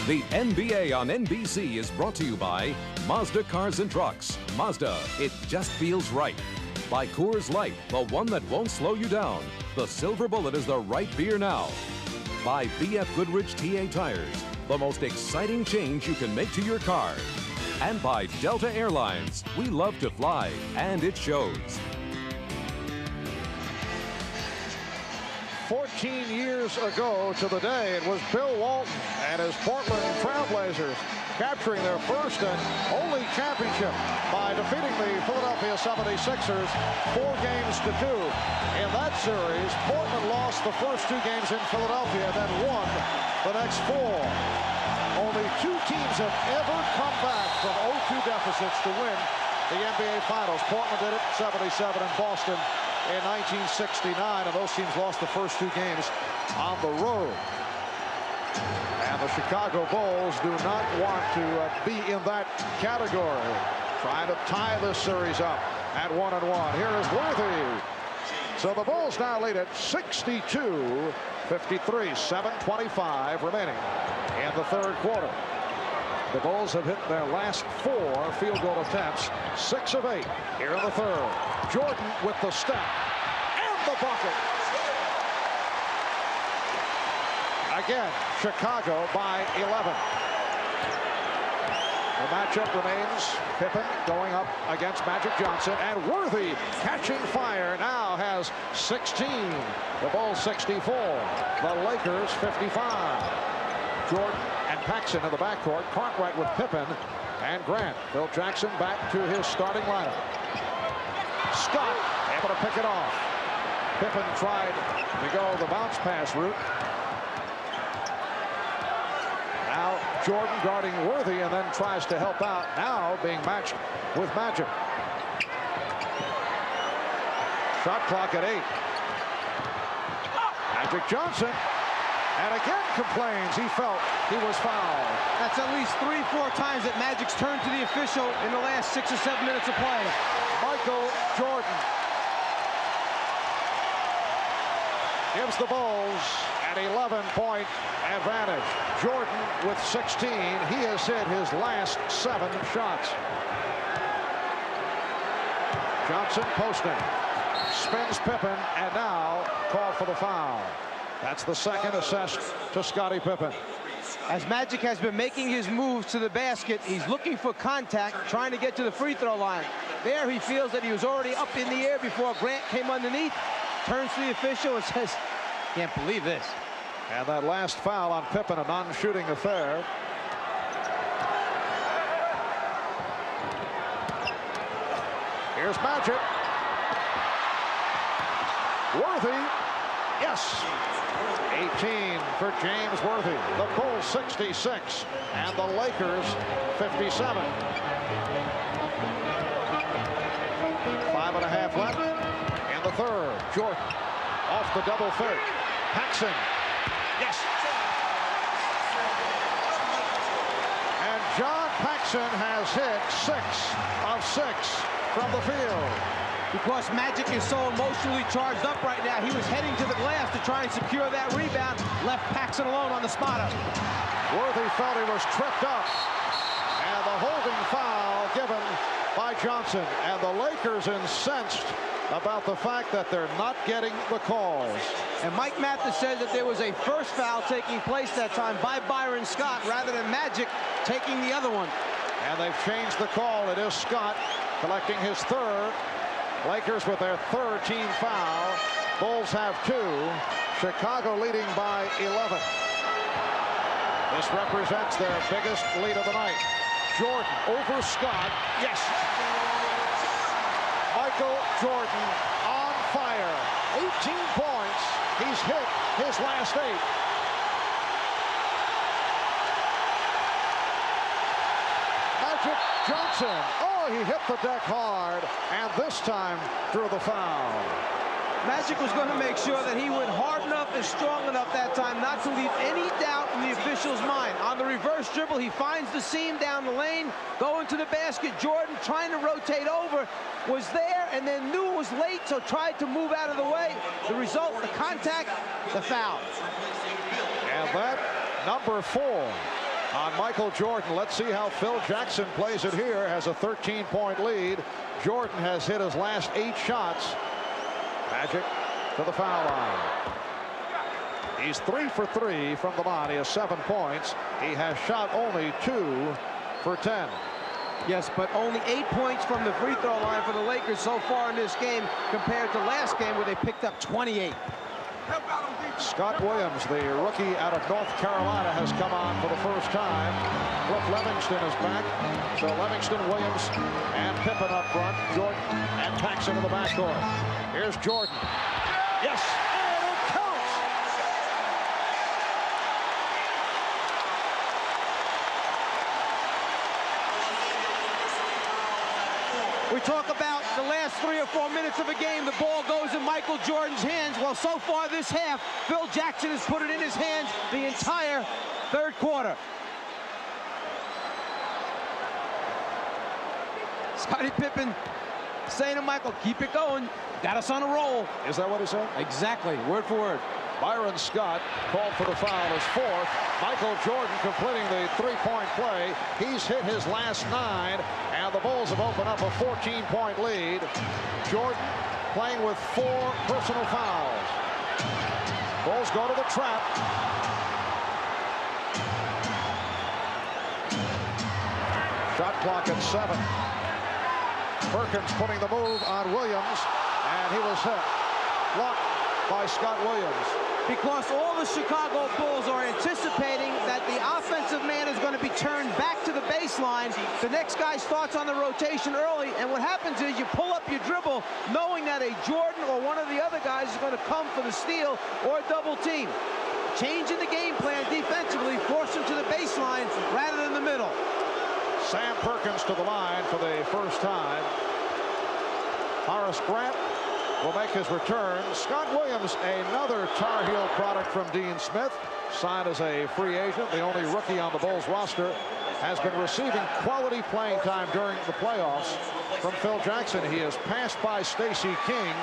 The NBA on NBC is brought to you by Mazda Cars and Trucks. Mazda, it just feels right. By Coors Light, the one that won't slow you down. The Silver Bullet is the right beer now. By BF Goodrich TA Tires, the most exciting change you can make to your car. And by Delta Airlines, we love to fly, and it shows. 14 years ago to the day, it was Bill Walton and his Portland Trailblazers capturing their first and only championship by defeating the Philadelphia 76ers 4-2. In that series, Portland lost the first 2 games in Philadelphia and then won the next 4. Only 2 teams have ever come back from 0-2 deficits to win the NBA Finals. Portland did it 77 and Boston in 1969, and those teams lost the first 2 games on the road. And the Chicago Bulls do not want to be in that category. Trying to tie this series up at 1-1. Here is Worthy. So the Bulls now lead at 62-53, 7:25 remaining in the third quarter. The Bulls have hit their last 4 field goal attempts, 6 of 8 here in the third. Jordan with the step and the bucket. Again, Chicago by 11. The matchup remains Pippen going up against Magic Johnson, and Worthy catching fire now has 16. The Bulls 64. The Lakers 55. Jordan and Paxson in the backcourt. Cartwright with Pippen and Grant. Phil Jackson back to his starting lineup. Scott able to pick it off. Pippen tried to go the bounce pass route. Now Jordan guarding Worthy and then tries to help out. Now being matched with Magic. Shot clock at 8. Magic Johnson. And again complains he felt he was fouled. That's at least 3-4 times that Magic's turned to the official in the last 6 or 7 minutes of play. Michael Jordan gives the Bulls an 11-point advantage. Jordan with 16. He has hit his last 7 shots. Johnson posting. Spins Pippen and now called for the foul. That's the second assessed to Scottie Pippen. As Magic has been making his moves to the basket, he's looking for contact, trying to get to the free throw line. There he feels that he was already up in the air before Grant came underneath. Turns to the official and says, "Can't believe this." And that last foul on Pippen, a non-shooting affair. Here's Magic. Worthy. Yes. 18 for James Worthy. The Bulls 66 and the Lakers 57. 5.5 left in the third. Jordan off the double third. Paxson. Yes. And John Paxson has hit 6 of 6 from the field. Because Magic is so emotionally charged up right now, he was heading to the glass to try and secure that rebound. Left Paxson alone on the spotter. Worthy felt he was tripped up. And the holding foul given by Johnson. And the Lakers incensed about the fact that they're not getting the calls. And Mike Mathis said that there was a first foul taking place that time by Byron Scott rather than Magic taking the other one. And they've changed the call. It is Scott collecting his third. Lakers with their third team foul. Bulls have 2. Chicago leading by 11. This represents their biggest lead of the night. Jordan over Scott. Yes. Michael Jordan on fire. 18 points. He's hit his last 8. Magic Johnson. Oh, he hit the deck hard, and this time drew the foul. Magic was going to make sure that he went hard enough and strong enough that time not to leave any doubt in the official's mind. On the reverse dribble, he finds the seam down the lane, going to the basket. Jordan, trying to rotate over, was there and then knew it was late, so tried to move out of the way. The result, the contact, the foul. And that number 4 on Michael Jordan. Let's see how Phil Jackson plays it here. Has a 13-point lead. Jordan has hit his last 8 shots. Magic to the foul line. He's 3 for 3 from the line. He has 7 points. He has shot only 2 for 10. Yes, but only 8 points from the free throw line for the Lakers so far in this game compared to last game where they picked up 28. Scott Williams, the rookie out of North Carolina, has come on for the first time. Cliff Levingston is back. So Levingston, Williams, and Pippen up front. Jordan and Paxson in the backcourt. Here's Jordan. Yes, and it counts. We talk about the last 3 or 4 minutes of a game. The ball goes in Michael Jordan's hands. Well, so far this half, Phil Jackson has put it in his hands the entire third quarter. Scottie Pippen saying to Michael, keep it going. Got us on a roll. Is that what he said? Exactly, word for word. Byron Scott called for the foul, his 4th. Michael Jordan completing the 3-point play. He's hit his last 9, and the Bulls have opened up a 14-point lead. Jordan playing with 4 personal fouls. Bulls go to the trap. Shot clock at 7. Perkins putting the move on Williams, and he was hit. Blocked by Scott Williams. Because all the Chicago Bulls are anticipating that the offensive man is going to be turned back to the baseline. The next guy starts on the rotation early, and what happens is you pull up your dribble knowing that a Jordan or one of the other guys is going to come for the steal or double team. Changing the game plan defensively, force him to the baseline rather than the middle. Sam Perkins to the line for the first time. Horace Grant will make his return. Scott Williams, another Tar Heel product from Dean Smith, signed as a free agent, the only rookie on the Bulls roster, has been receiving quality playing time during the playoffs from Phil Jackson. He is passed by Stacey King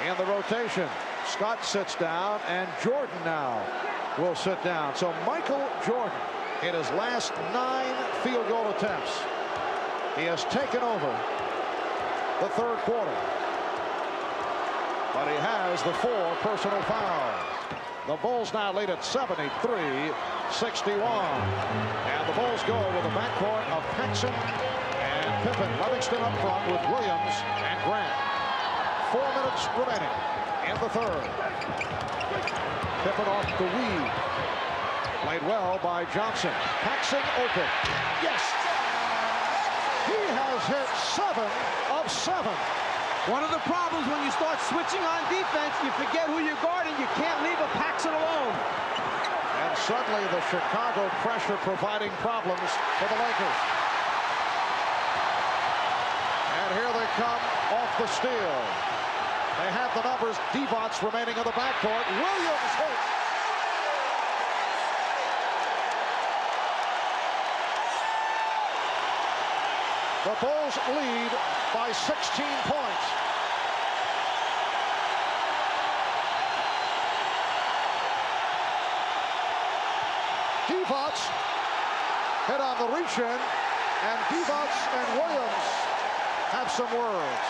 in the rotation. Scott sits down, and Jordan now will sit down. So Michael Jordan, in his last 9 field goal attempts, he has taken over the third quarter. But he has the 4 personal fouls. The Bulls now lead at 73-61. And the Bulls go with a backcourt of Paxson and Pippen. Livingston up front with Williams and Grant. 4 minutes remaining in the third. Pippen off the weave. Played well by Johnson. Paxson open. Yes! He has hit 7 of 7. One of the problems when you start switching on defense, you forget who you're guarding. You can't leave a Paxson alone. And suddenly the Chicago pressure providing problems for the Lakers. And here they come off the steal. They have the numbers. Divac remaining in the backcourt. Williams hits. The Bulls lead by 16 points. Divac hit on the reach-in, and Divac and Williams have some words.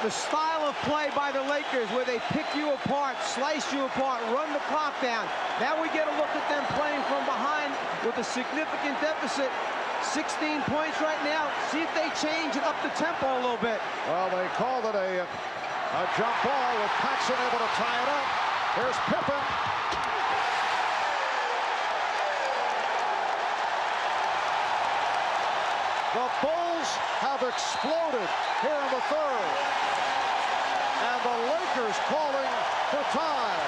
The style of play by the Lakers where they pick you apart, slice you apart, run the clock down. Now we get a look at them playing from behind with a significant deficit. 16 points right now. See if they change and up the tempo a little bit. Well, they called it a jump ball with Paxson able to tie it up. Here's Pippen. The Bulls have exploded here in the third. And the Lakers calling for time.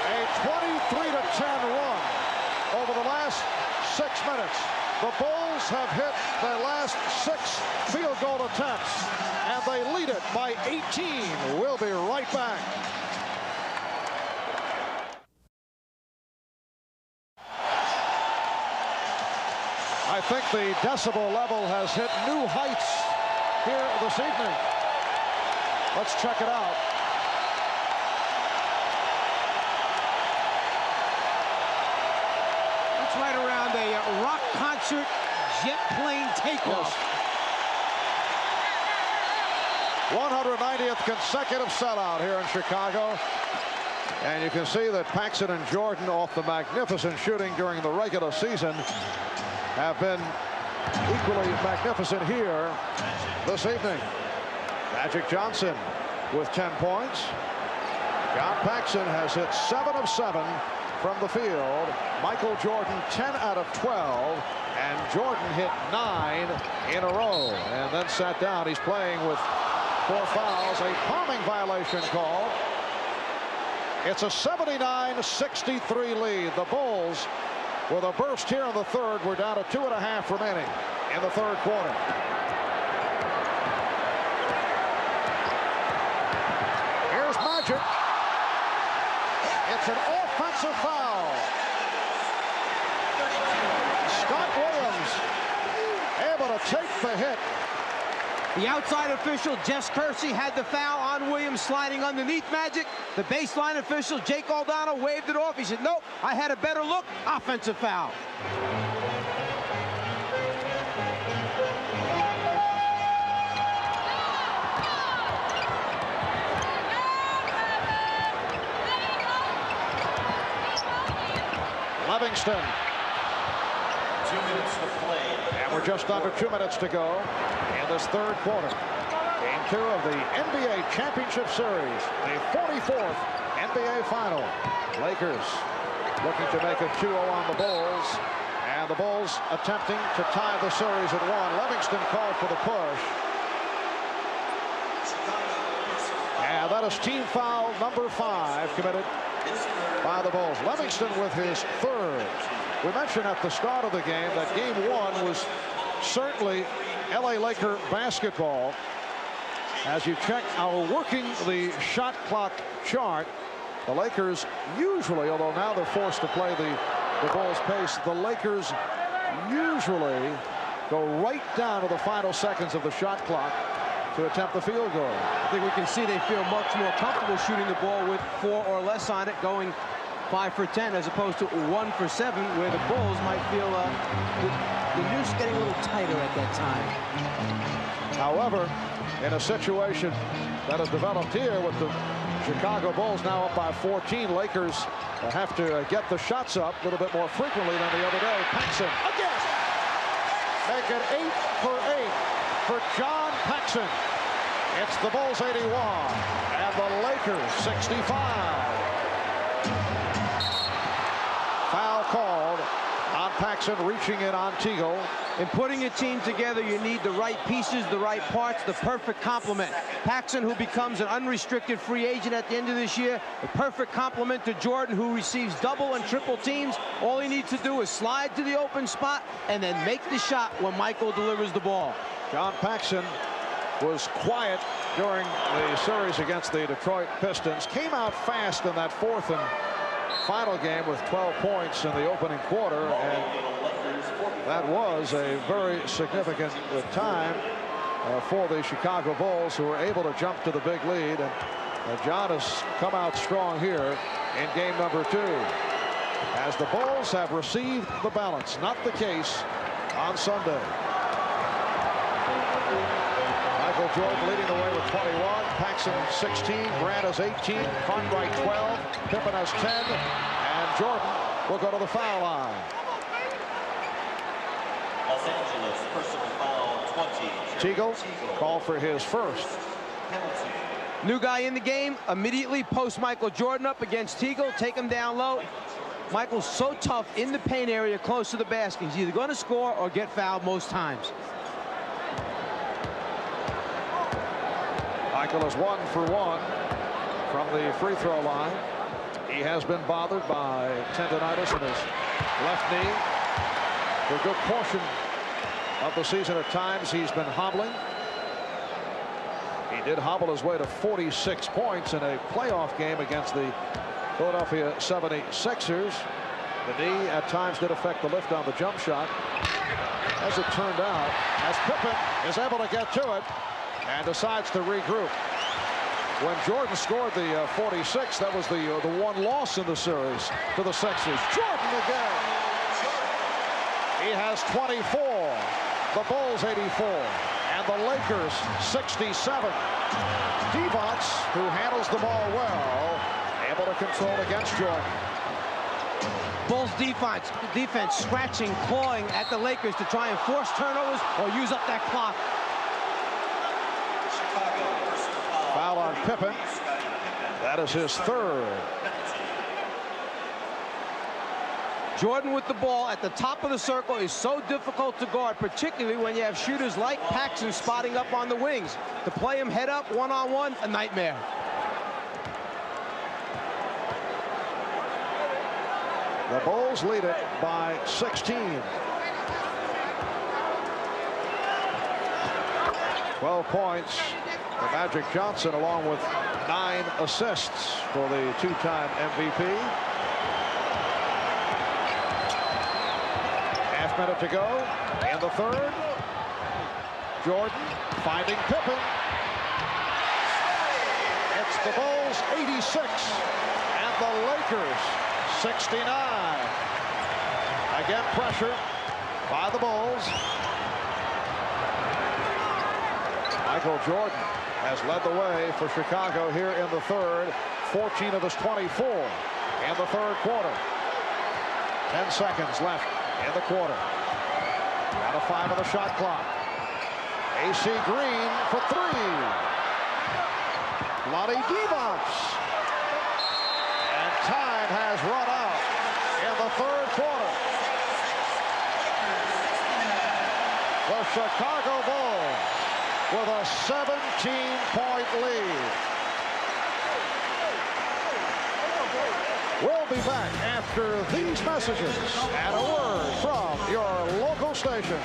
A 23-10 run over the last 6 minutes. The Bulls have hit their last 6 field goal attempts, and they lead it by 18. We'll be right back. I think the decibel level has hit new heights here this evening. Let's check it out. It's right around a rock concert jet plane takeoff. Yes. 190th consecutive sellout here in Chicago. And you can see that Paxson and Jordan, off the magnificent shooting during the regular season, have been equally magnificent here this evening. Magic Johnson with 10 points. John Paxson has hit 7 of 7 from the field. Michael Jordan 10 out of 12, and Jordan hit 9 in a row and then sat down. He's playing with 4 fouls, a palming violation call. It's a 79-63 lead. The Bulls, with a burst here in the third, we're down to 2.5 remaining in the third quarter. Here's Magic. It's an offensive foul. Scott Williams able to take the hit. The outside official, Jess Kersey, had the foul on Williams sliding underneath Magic. The baseline official, Jake O'Donnell, waved it off. He said, nope, I had a better look. Offensive foul. Livingston. 2 minutes to play. And we're just under 2 minutes to go in this third quarter. Game 2 of the NBA Championship Series, the 44th NBA Final. Lakers looking to make it 2-0 on the Bulls, and the Bulls attempting to tie the series at 1. Livingston called for the push. And that is team foul number 5 committed by the Bulls. Livingston with his 3rd. We mentioned at the start of the game that game 1 was certainly LA Laker basketball. As you check our working the shot clock chart, the Lakers usually, although now they're forced to play the Bulls pace, the Lakers usually go right down to the final seconds of the shot clock to attempt the field goal. I think we can see they feel much more comfortable shooting the ball with 4 or less on it, going 5 for 10 as opposed to 1 for 7, where the Bulls might feel the noose getting a little tighter at that time. However, in a situation that has developed here with the Chicago Bulls now up by 14, Lakers have to get the shots up a little bit more frequently than the other day. Paxson again. Make it 8 for 8 for John Paxson. It's the Bulls 81 and the Lakers 65. Foul called on Paxson, reaching in on Teagle. In putting a team together, you need the right pieces, the right parts, the perfect complement. Paxson, who becomes an unrestricted free agent at the end of this year, a perfect complement to Jordan, who receives double and triple teams. All he needs to do is slide to the open spot and then make the shot when Michael delivers the ball. John Paxson was quiet during the series against the Detroit Pistons. Came out fast in that 4th and final game with 12 points in the opening quarter, and that was a very significant time for the Chicago Bulls, who were able to jump to the big lead. And John has come out strong here in game number 2, as the Bulls have received the balance. Not the case on Sunday. Michael Jordan leading the way with 21. Paxson 16. Grant has 18. Cartwright 12. Pippen has 10. And Jordan will go to the foul line. Los Angeles personal foul 20. Teagle called for his 1st. New guy in the game, immediately post Michael Jordan up against Teagle, take him down low. Michael's so tough in the paint area close to the basket. He's either going to score or get fouled most times. Michael is 1 for 1 from the free throw line. He has been bothered by tendonitis in his left knee for a good portion of the season. At times he's been hobbling. He did hobble his way to 46 points in a playoff game against the Philadelphia 76ers. The knee at times did affect the lift on the jump shot. As it turned out, as Pippen is able to get to it and decides to regroup. When Jordan scored the 46, that was the one loss in the series to the Sixers. Jordan again. He has 24. The Bulls 84. And the Lakers 67. Divac, who handles the ball well, able to control against Jordan. Bulls defense scratching, clawing at the Lakers to try and force turnovers or use up that clock. Foul on Pippen. That is his 3rd. Jordan with the ball at the top of the circle is so difficult to guard, particularly when you have shooters like Paxson spotting up on the wings. To play him head up one-on-one, a nightmare. The Bulls lead it by 16. 12 points for Magic Johnson, along with 9 assists for the 2-time MVP. Half minute to go in the 3rd. Jordan finding Pippen. It's the Bulls 86 and the Lakers 69. Again, pressure by the Bulls. Michael Jordan has led the way for Chicago here in the third. 14 of his 24 in the third quarter. 10 seconds left in the quarter. Out of 5 on the shot clock. AC Green for 3. Lonnie Divac. And time has run out in the third quarter. The Chicago Bulls with a 17-point lead. We'll be back after these messages and a word from your local station.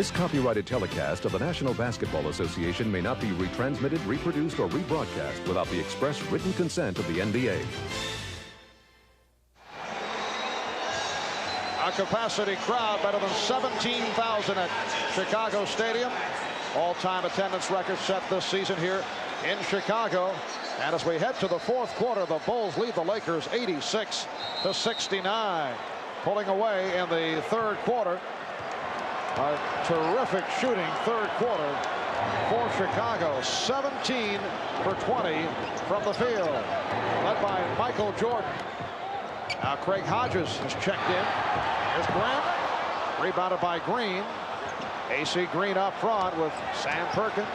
This copyrighted telecast of the National Basketball Association may not be retransmitted, reproduced, or rebroadcast without the express written consent of the NBA. A capacity crowd better than 17,000 at Chicago Stadium. All-time attendance record set this season here in Chicago. And as we head to the fourth quarter, the Bulls lead the Lakers 86-69. Pulling away in the third quarter. A terrific shooting third quarter for Chicago. 17 for 20 from the field. Led by Michael Jordan. Now Craig Hodges has checked in. Here's Grant. Rebounded by Green. AC Green up front with Sam Perkins.